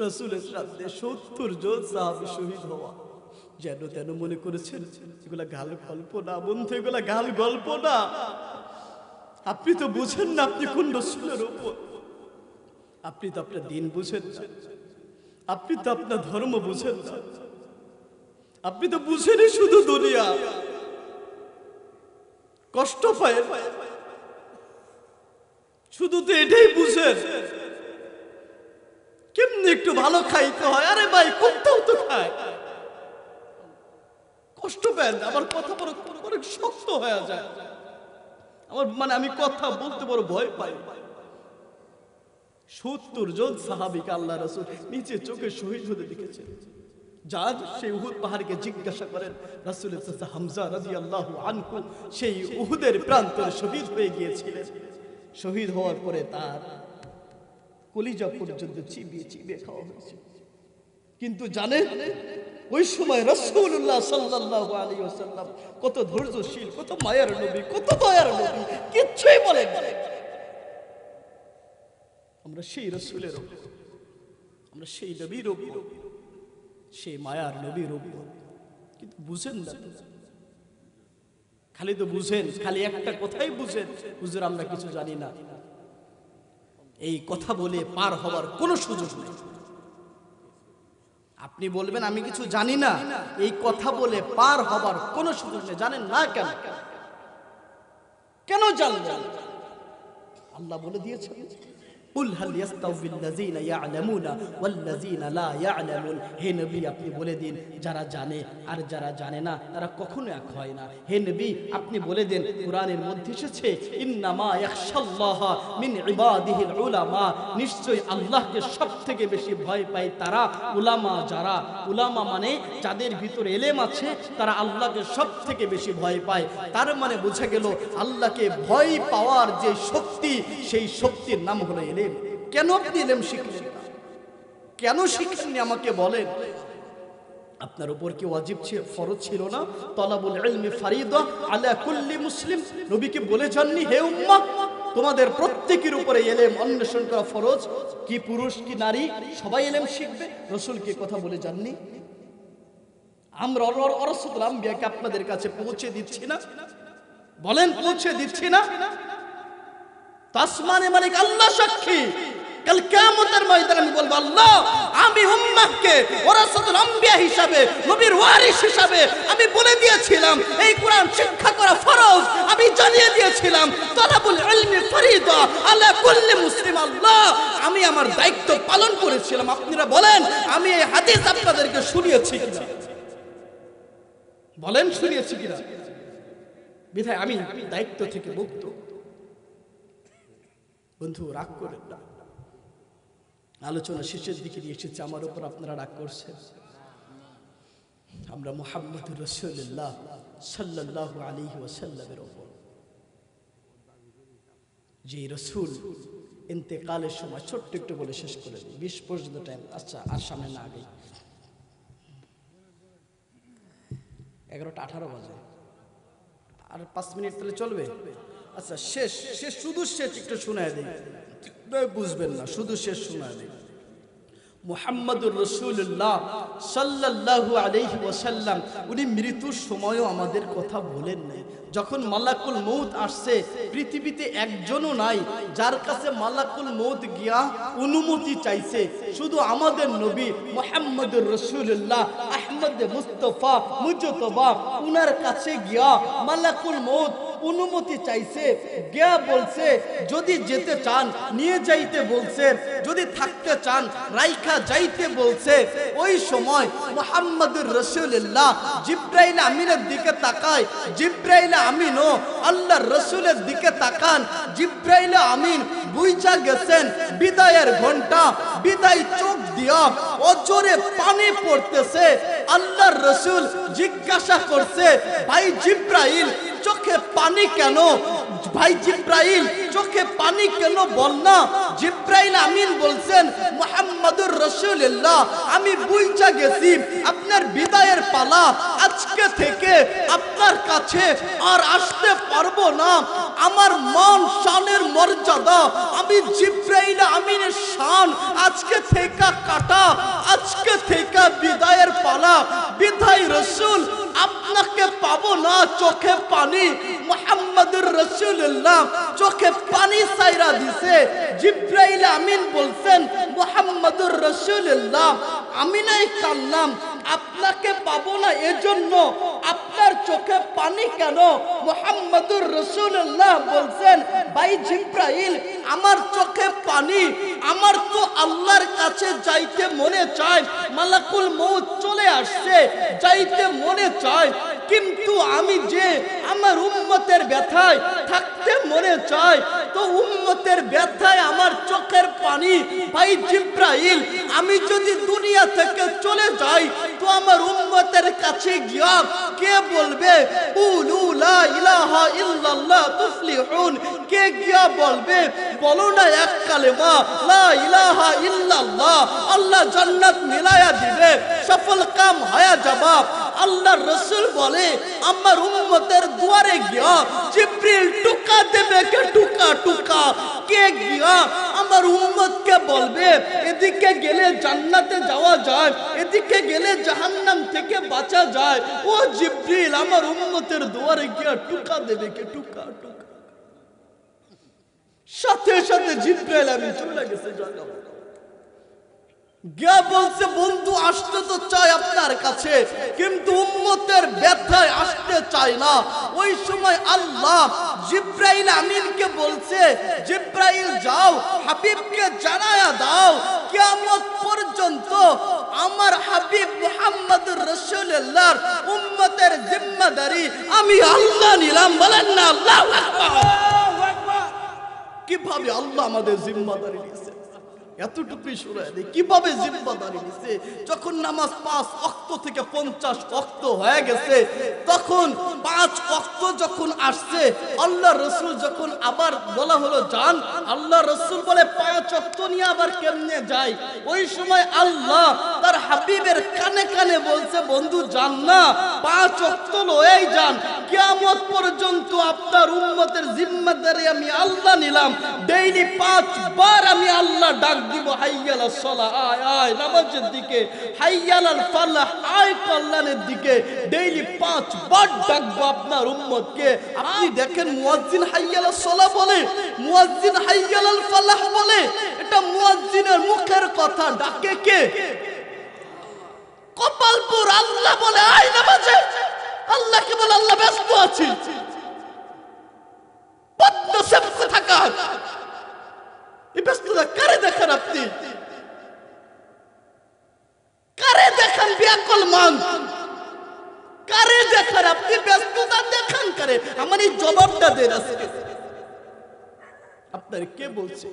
রাসূলের সাথে 70 জন সাহাবী শহীদ হওয়া যেন তেন মনে করেছেন এগুলা গাল গল্প না বন্ধু, এগুলা গাল গল্প না। আপনি তো বুঝেন না আপনি কোন রাসূলের উপর, আপনি তো আপনার দিন বুঝেন না, আপনি তো আপনার ধর্ম বুঝেন না, আপনি তো বুঝেনই শুধু দুনিয়া। কষ্ট পায় শুধু তো এটাই বুঝেন কেমনি একটু ভালো খাইতে হয়। আরে ভাই কোথাও তো খায়, কষ্ট পেন। আমার কথা বড় অনেক শক্ত হয়ে যায়, আমার আমি কথা বলতে বড় ভয় পাই। 70 জন সাহাবীকে আল্লাহ রাসূল নিচে চোখে শহীদ হতে দেখেছেন। যার সেই উহুদ পাহাড়কে জিজ্ঞাসা করেন রাসূলের চাচা হামজা রাদিয়াল্লাহু আনহু সেই উহুদের প্রান্তরে শহীদ হয়ে গিয়েছিলেন। শহীদ হওয়ার পরে তার কলিজা পর্যন্ত চিবিয়ে চিবিয়ে খাওয়া হয়েছে। কিন্তু জানেন ওই সময় রাসূলুল্লাহ সাল্লাল্লাহু আলাইহি ওয়াসাল্লাম কত ধৈর্যশীল, কত মায়ার নবী, কত দয়ার নবী, কিচ্ছুই বলেন না। আমরা সেই রাসূলের উপর, আমরা সেই নবীর উপর, সেই মায়ার নবীর উপর, কিন্তু বুঝেন না। খালি তো বুঝেন, খালি একটা কথাই বুঝেন, হুজুর আমরা কিছু জানি না। এই কথা বলে পার হওয়ার কোনো সুযোগ নেই। আপনি বলবেন আমি কিছু জানি না, এই কথা বলে পার হবার কোনো সুযোগ নেই। জানেন না কেন? কেন জানলেন? আল্লাহ বলে দিয়েছেন কুল হাল ইয়াস্তাউবিল লাযিনা ইয়ালামুনা ওয়াল লাযিনা লা ইয়ালামুন। হে নবী আপনি বলে দিন যারা জানে আর যারা জানে না তারা কখনো এক হয় না। হে নবী আপনি বলে দেন কোরআনের মধ্যে এসেছে ইন্নামা ইয়াখশাল্লাহ মিন ইবাদিহিল উলামা, নিশ্চয়ই আল্লাহকে সবথেকে বেশি ভয় পায় তারা উলামা যারা। উলামা মানে যাদের ভিতরে ইলম আছে, তারা আল্লাহকে সবথেকে বেশি ভয় পায়। তার মানে বোঝা গেল আল্লাহকে ভয় পাওয়ার যে শক্তি, সেই শক্তির নাম হলো ইলম। কেন আপনি ইলম শিখলেন না? কেন শিখেননি আমাকে বলেন? আপনার উপর কি ওয়াজিব ছিল, ফরজ ছিল না? তলাবুল ইলমি ফারিদা আলা কুল্লি মুসলিম। নবী কি বলে যাননি হে উম্মাহ তোমাদের প্রত্যেকের উপরে ইলম অন্বেষণ করা ফরজ? কি পুরুষ কি নারী সবাই ইলম শিখবে। রাসূল কি কথা বলে যাননি? আমরা রাসূলুল আম্বিয়াকে আপনাদের কাছে পৌঁছে দিচ্ছি না? বলেন পৌঁছে দিচ্ছি না? আসমানে মালিক আল্লাহ সাক্ষী, কাল কিয়ামতের ময়দানে আমি বলবো আল্লাহ আমি উম্মাহকে ওয়ারাসাতুল আম্বিয়া হিসাবে, নবীর ওয়ারিস হিসাবে আমি বলে দিয়েছিলাম এই কোরআন শিক্ষা করা ফরজ, আমি জানিয়ে দিয়েছিলাম তালাবুল ইলমি ফরিদা আলা কুল্লি মুসলিম। আল্লাহ আমি আমার দায়িত্ব পালন করেছিলাম। আপনারা বলেন আমি এই হাদিস আপনাদেরকে শুনিয়েছি কিনা? বলেন শুনিয়েছি কিনা? বিধায় আমি দায়িত্ব থেকে মুক্ত। বন্ধু রাগ করেন না, আলোচনা শেষের দিকে নিয়ে এসেছে, আমার উপর আপনারা রাগ করছেন। আমরা মুহাম্মদুর রাসূলুল্লাহ সাল্লাল্লাহু আলাইহি ওয়াসাল্লামের উপর, যে রাসূল ইন্তেকালের সময় ছোট্ট একটু বলে শেষ করে দিই, 20 পর্যন্ত টাইম। আচ্ছা আর সামনে না আগে 11টা 18 বাজে, আর 5 মিনিট তাহলে চলবে। আচ্ছা শেষ শেষ শুধু শেষ একটু শোনায় দেই, বুঝবেন না, শুধু শেষ শোনায় দেই। মুহাম্মদুর রাসূলুল্লাহ সাল্লাল্লাহু আলাইহি ওয়াসাল্লাম উনি মৃত্যুর সময়ও আমাদের কথা বলেন নাই। যখন মালাকুল মউত আসছে, পৃথিবীতে একজনও নাই যার কাছে মালাকুল মউত গিয়া অনুমতি চাইছে। শুধু আমাদের নবী মুহাম্মদুর রাসূলুল্লাহ আহমদ মুস্তাফা মুজতবা উনার কাছে গিয়া মালাকুল মউত অনুমতি চাইছে, গিয়া বলছে যদি যেতে চান নিয়ে যাইতে বলছে, যদি থাকতে চান রাইখা যাইতে বলছে। ওই সময় মুহাম্মদুর রাসূলুল্লাহ জিবরাইল আমিনের দিকে তাকায়। জিবরাইল আমিনও আল্লাহর রাসূলের দিকে তাকান। জিবরাইল আমিন বুঝা গেছেন বিদায়ের ঘন্টা, বিদায় চোখ দিয়া অজরে পানি পড়তেছে। আল্লাহর রাসূল জিজ্ঞাসা করছে, ভাই জিবরাইল চোখে পানি কেন? ভাই জিবরাইল চোখে পানি কেন বল না। জিবরাইল আমিন বলছেন, মুহাম্মদুর রাসূলুল্লাহ আমি বুঝা গেছি আপনার বিদায়ের পালা, আজকে থেকে আপনার কাছে আর আসতে পারবো না। আমার মান শানের মর্যাদা আমি জিবরাইল আমিনের শান আজকে থেকে কাটা, আজকে থেকে বিদায়ের পালা। বিদায় রাসূল আপনাকে পাবো না, চোখে পানি। মুহাম্মদুর রাসূলুল্লাহ চোখে পানি সাইরা দিছে। জিবরাইল আমিন বলছেন, মুহাম্মদুর রাসূলুল্লাহ আমি নাই কান্নাম, আপনাকে পাবো না এজন্য আপনার চোখে পানি কেন? মুহাম্মদুর রাসূলুল্লাহ বলছেন, ভাই জিবরাইল আমার চোখে পানি, আমার তো আল্লাহর কাছে যাইতে মনে চায়, মালাকুল মউত চলে আসছে, যাইতে মনে চায়, কিন্তু আমি যে আমার উম্মতের ব্যথায় থাকতে মনে চায়, তো উম্মতের ব্যথায় আমার চোখের পানি। ভাই জিবরাইল আমি যদি দুনিয়া থেকে চলে যাই তো আমার উম্মতের কাছে গিয়া কে বলবে কুলু লা ইলাহা ইল্লাল্লাহ তুফলিহুন? কে গিয়া বলবে বলো না এক কালেমা লা ইলাহা ইল্লাল্লাহ, আল্লাহ জান্নাত মিলায়া দিবে, সফল কাম হয়ে যাবা। আল্লাহর রাসূল বলে আমার উম্মতের দুয়ারে গিয়া জিবরিল টুকা দেবে, কে টুকা টুকা কে গিয়া আমার উম্মতকে বলবে এদিকে গেলে জান্নাতে যাওয়া যায়, এদিকে গেলে জাহান্নাম থেকে বাঁচা যায়। ও জিবরিল আমার উম্মতের দুয়ারে গিয়া টুকা দেবে, কে টুকা টুকা। সাথে সাথে জিবরাইল আমি চলে গেছে জায়গা গিয়া বলছে বন্ধু আসতে তো চাই আপনার কাছে, কিন্তু উম্মতের ব্যথায় আসতে চাই না। ওই সময় আল্লাহ জিবরাইল আমিনকে বলছে, জিবরাইল যাও হাবিবকে জানায়া দাও কিয়ামত পর্যন্ত আমার হাবিব মুহাম্মদুর রাসূলুল্লাহর উম্মতের জিম্মাদারি আমি আল্লাহ নিলাম। বলেন না আল্লাহু আকবার। কিভাবে আল্লাহ আমাদের জিম্মাদারি নিয়েছে এতটুকুই শুনায় দেয়, কিভাবে জিম্মাদারি নিছে। যখন নামাজ 5 ওয়াক্ত থেকে 50 ওয়াক্ত হয়ে গেছে, তখন 5 ওয়াক্ত যখন আসছে, আল্লাহ রাসূল যখন আবার বলা হলো যান, আল্লাহ রাসূল বলে 5 ওয়াক্ত নিয়ে আবার কেমনে যায়? ওই সময় আল্লাহ তার হাবিবের কানে কানে বলছে বন্ধু যান না, 5 ওয়াক্ত লয়েই যান, কিয়ামত পর্যন্ত আপনার উম্মতের জিম্মাদারি আমি আল্লাহ নিলাম। ডেইলি 5 বার আমি আল্লাহ ডাক দিব, হাইয়ালাস সালাহ আয় আয় নামাজের দিকে, হাইয়ালাল ফালাহ আয় কল্যাণের দিকে। ডেইলি 5 বার ডাকবো আপনার উম্মতকে। আপনি দেখেন মুয়াজ্জিন হাইয়ালাস সালাহ বলে, মুয়াজ্জিন হাইয়ালাল ফালাহ বলে, এটা মুয়াজ্জিনের মুখের কথা, ডাকে কে? কপালপুর আল্লাহ বলে আয় নামাজে, আল্লাহকে বলে আল্লাহ ব্যস্ত আছি। বদ্ধ সেবকে থাকা এই ব্যস্ততা কারে দেখেন আপনি? কারে দেখেন বিয়াকল মান? কারে দেখেন আপনি ব্যস্ততা দেখেন কারে? আমার এই জবাবটা দেন আজকে। আপনারে কে বলছে?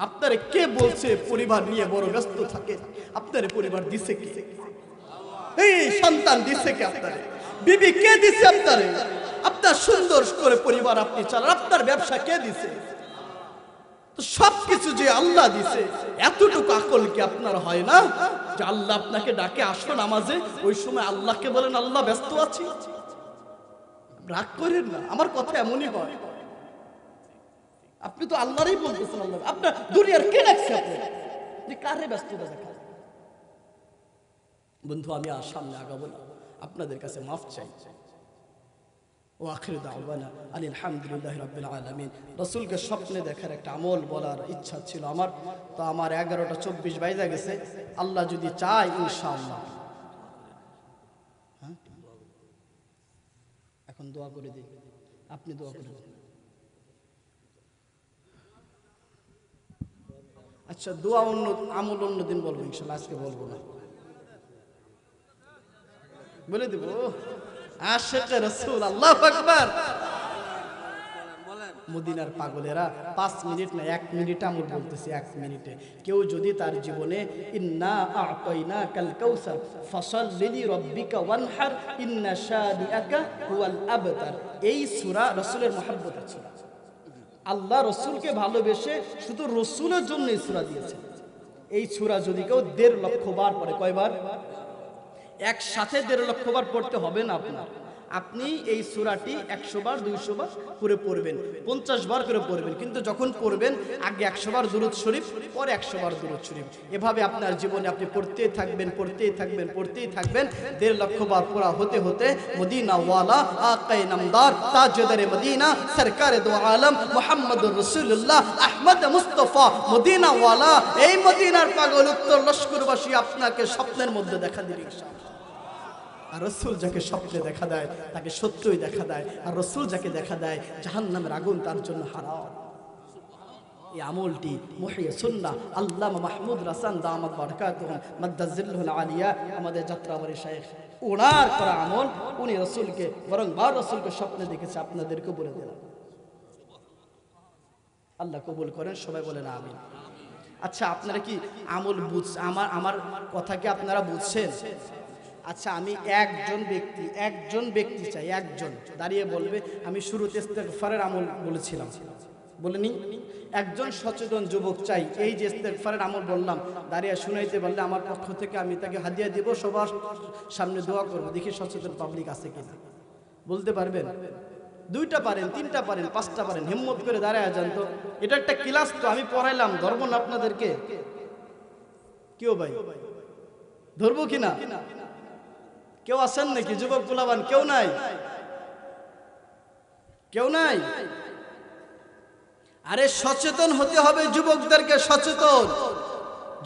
আপনারে কে বলছে পরিবার নিয়ে বড় ব্যস্ত থাকে? আপনারে পরিবার দিছে কে? এই সন্তান দিছে কে? আপনারে বিবি কে দিছে? আপনারে আপনার সুন্দর করে পরিবার আপনি চালান, আপনার ব্যবসা কে দিছে? সবকিছু যে আল্লাহ দিছে, এতটুকু আকল কি আপনার হয় না যে আল্লাহ আপনাকে ডাকে আসো নামাজে, ওই সময় আল্লাহকে বলেন আল্লাহ ব্যস্ত আছি? রাগ করেন না, আমার কথা এমনই হয়। আপনি তো আল্লাহরই বলতেছেন, আল্লাহ আপনার দুনিয়ার কে ডাকছে? আপনি যে কারে ব্যস্ততা দেখা? বন্ধু আমি আর সামনে আগাবো না, আপনাদের কাছে মাফ চাই। ওয়াখির দাওয়ানা আলহামদুলিল্লাহি রাব্বিল আলামিন। রাসূলকে স্বপ্নে দেখার একটা আমল বলার ইচ্ছা ছিল আমার, তো আমার 11:24 বাজে গেছে। আল্লাহ যদি চায় ইনশাআল্লাহ এখন দোয়া করে দিই। আপনি দোয়া করুন। আচ্ছা, দোয়া অন্য, আমল অন্য দিন বলবো ইনশাল্লাহ, আজকে বলবো না, বলে দেব। আশিক রাসূল, আল্লাহু আকবার। মদিনার পাগলেরা 5 মিনিট না 1 মিনিট আমল বলতেছি, 1 মিনিটে কেউ যদি তার জীবনে ইন্না আ'তাইনাকাল কাউসার ফাসাল্লি লিরাব্বিকা ওয়ানহার ইন্না শানিআকা হুয়াল আবতার, এই সূরা রাসূলের মহব্বতের সূরা। আল্লাহ রসুলকে ভালোবেসে শুধু রসুলের জন্য এই সূরা দিয়েছেন। এই সূরা যদি কেউ 1.5 লক্ষ বার পড়ে, কয়বার? একসাথে 1.5 লক্ষ বার পড়তে হবে না আপনার। আপনি এই সূরাটি 100 বার 200 বার করে পড়বেন, 50 বার করে পড়বেন, কিন্তু যখন পড়বেন আগে 100 বার দুরূদ শরীফ, পরে 100 বার দুরূদ শরীফ। এভাবে আপনার জীবনে আপনি পড়তেই থাকবেন, পড়তেই থাকবেন, পড়তেই থাকবেন। 1.5 লক্ষ বার পড়া হতে হতে মদিনা ওয়ালা আকায়ে নামদার তাজদারে মদিনা সরকারে দো আলম মুহাম্মদুর রাসূলুল্লাহ আহমদ মুস্তাফা মদিনা ওয়ালা, এই মদিনার পাগল উত্তর লস্করবাসী আপনাকে স্বপ্নের মধ্যে দেখা দিবে ইনশাআল্লাহ। আর রসুল যাকে স্বপ্নে দেখা দেয় তাকে সত্যই দেখা দেয়, আর রসুল যাকে দেখা দেয় জাহান্নামের আগুন তার জন্য হারাম। এই আমলটি মুহিয়ে সুন্নাহ আল্লামা মাহমুদ রাসান দামাত বারাকাতুহুম মাদ্দাজিল্লুল আলিয়া, আমাদের যাত্রাবাড়ি শাইখ, ওনার করা আমল। উনি রসুলকে বরং বার রসুলকে স্বপ্নে দেখেছে, আপনাদেরকে বলে দিলাম। আল্লাহ কবুল করেন, সবাই বলেন আমিন। আচ্ছা, আপনারা কি আমল আমার কথা কি আপনারা বুঝছেন? আচ্ছা, আমি একজন ব্যক্তি চাই, একজন দাঁড়িয়ে বলবে। আমি শুরুতে ইস্তেগফারের আমল বলেছিলাম, বলিনি? একজন সচেতন যুবক চাই, এই যে ইস্তেগফারের আমল বললাম, দাঁড়িয়ে শুনাইতে পারলে আমার পক্ষ থেকে আমি তাকে হাদিয়া দেব, সবার সামনে দোয়া করব। দেখি সচেতন পাবলিক আছে কিনা, বলতে পারবেন? 2টা পারেন, 3টা পারেন, 5টা পারেন, হিম্মত করে দাঁড়ায় যান তো। এটা একটা ক্লাস তো, আমি পড়াইলাম, ধরবো না আপনাদেরকে? কেউ ভাই ধরবো কিনা? কেউ আছেন নাকি যুবক পোলাবান? কেউ নাই? কেউ নাই? আরে সচেতন হতে হবে, যুবকদেরকে সচেতন।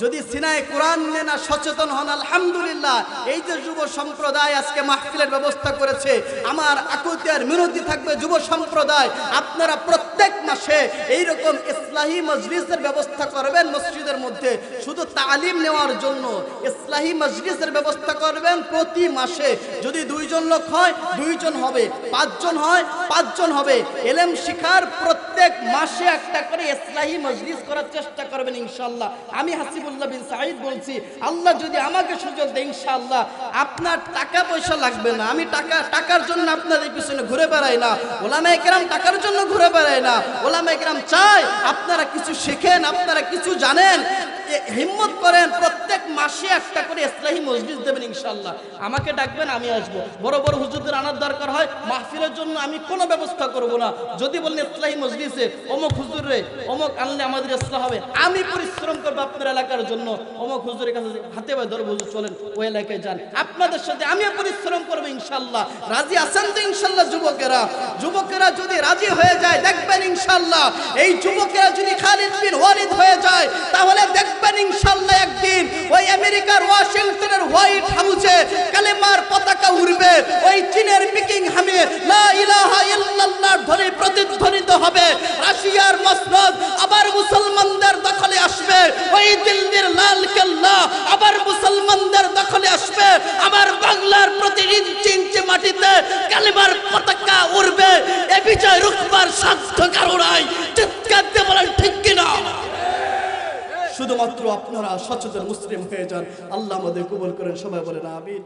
যদি সিনায় কোরআন নিয়ে না সচেতন হন, আলহামদুলিল্লাহ, এই যে যুব সম্প্রদায় আজকে মাহফিলের ব্যবস্থা করেছে, আমার আকুতি আর মিনতি থাকবে যুব সম্প্রদায়, আপনারা প্রত্যেক মাসে এইরকম ইসলাহি মজলিসের ব্যবস্থা করবেন মসজিদের মধ্যে, শুধু তালিম নেওয়ার জন্য ইসলাহি মজলিসের ব্যবস্থা করবেন। প্রতি মাসে যদি 2 জন লোক হয় 2 জন হবে, 5 জন হয় 5 জন হবে। ইলম শিখার প্রত্যেক মাসে একটা করে ইসলাহি মজলিস করার চেষ্টা করবেন ইনশাআল্লাহ। আমি হাসিবুল্লাহ বিন সাঈদ বলছি, আল্লাহ যদি আমাকে সুযোগ দেয় ইনশাআল্লাহ আপনার টাকা পয়সা লাগবে না। আমি টাকার জন্য আপনাদের পিছনে ঘুরে বেড়াই না, ওলামায়ে কেরাম টাকার জন্য ঘুরে বেড়ায় না। ওলামায়ে কেরাম চায় আপনারা কিছু শেখেন, আপনারা কিছু জানেন, হিম্মত করেন, প্রত্যেক মাসে একটা করে ইসলাহি মজলিস দেবেন ইনশাআল্লাহ। আমাকে ডাকবেন, আমি আসবো। বড় বড় হুজুরদের আনার দরকার হয় মাহফিলের জন্য, আমি কোনো ব্যবস্থা করব না। যদি বলেন ইসলাহি মজলিসে অমুক হুজুর রে, অমুক আনলে আমাদের ইসলাহ হবে, আমি পরিশ্রম করবো আপনার এলাকার জন্য। অমুক হুজুরের কাছে হাতে পায়ে ধরবো, হুজুর চলেন ওই এলাকায় যান, আপনাদের সাথে আমিও পরিশ্রম করবো ইনশাআল্লাহ। রাজি আছেন তো ইনশাআল্লাহ? যুবকেরা যদি রাজি হয়ে যায়, দেখবেন ইনশাআল্লাহ এই যুবকেরা যদি খালিদ বিন ওয়ালিদ হয়ে যায়, তাহলে দেখবেন ইনশাআল্লাহ একদিন ওই আমেরিকার ওয়াশিংটনের হোয়াইট হাউসে কালেমার পতাকা উড়বে, ওই চীনের বিকিংহামে লা ইলাহা ইল্লাল্লাহর ধ্বনি প্রতিধ্বনিত হবে, রাশিয়ার মসনদ আবার মুসলমানদের দখলে আসবে, ওই দিল্লির লাল কেল্লা আবার মুসলমানদের দখলে আসবে, আমার বাংলার প্রতি ইঞ্চি ইঞ্চি মাটিতে কালেমার পতাকা উড়বে। এ বিজয় রুখবার সাধ্য কারো নাই, চিৎকার দিয়ে বলেন ঠিক কিনা? শুধুমাত্র আপনারা সচেতন মুসলিম হয়ে যান। আল্লাহ আমাদের কবুল করেন, সবাই বলেন আমিন।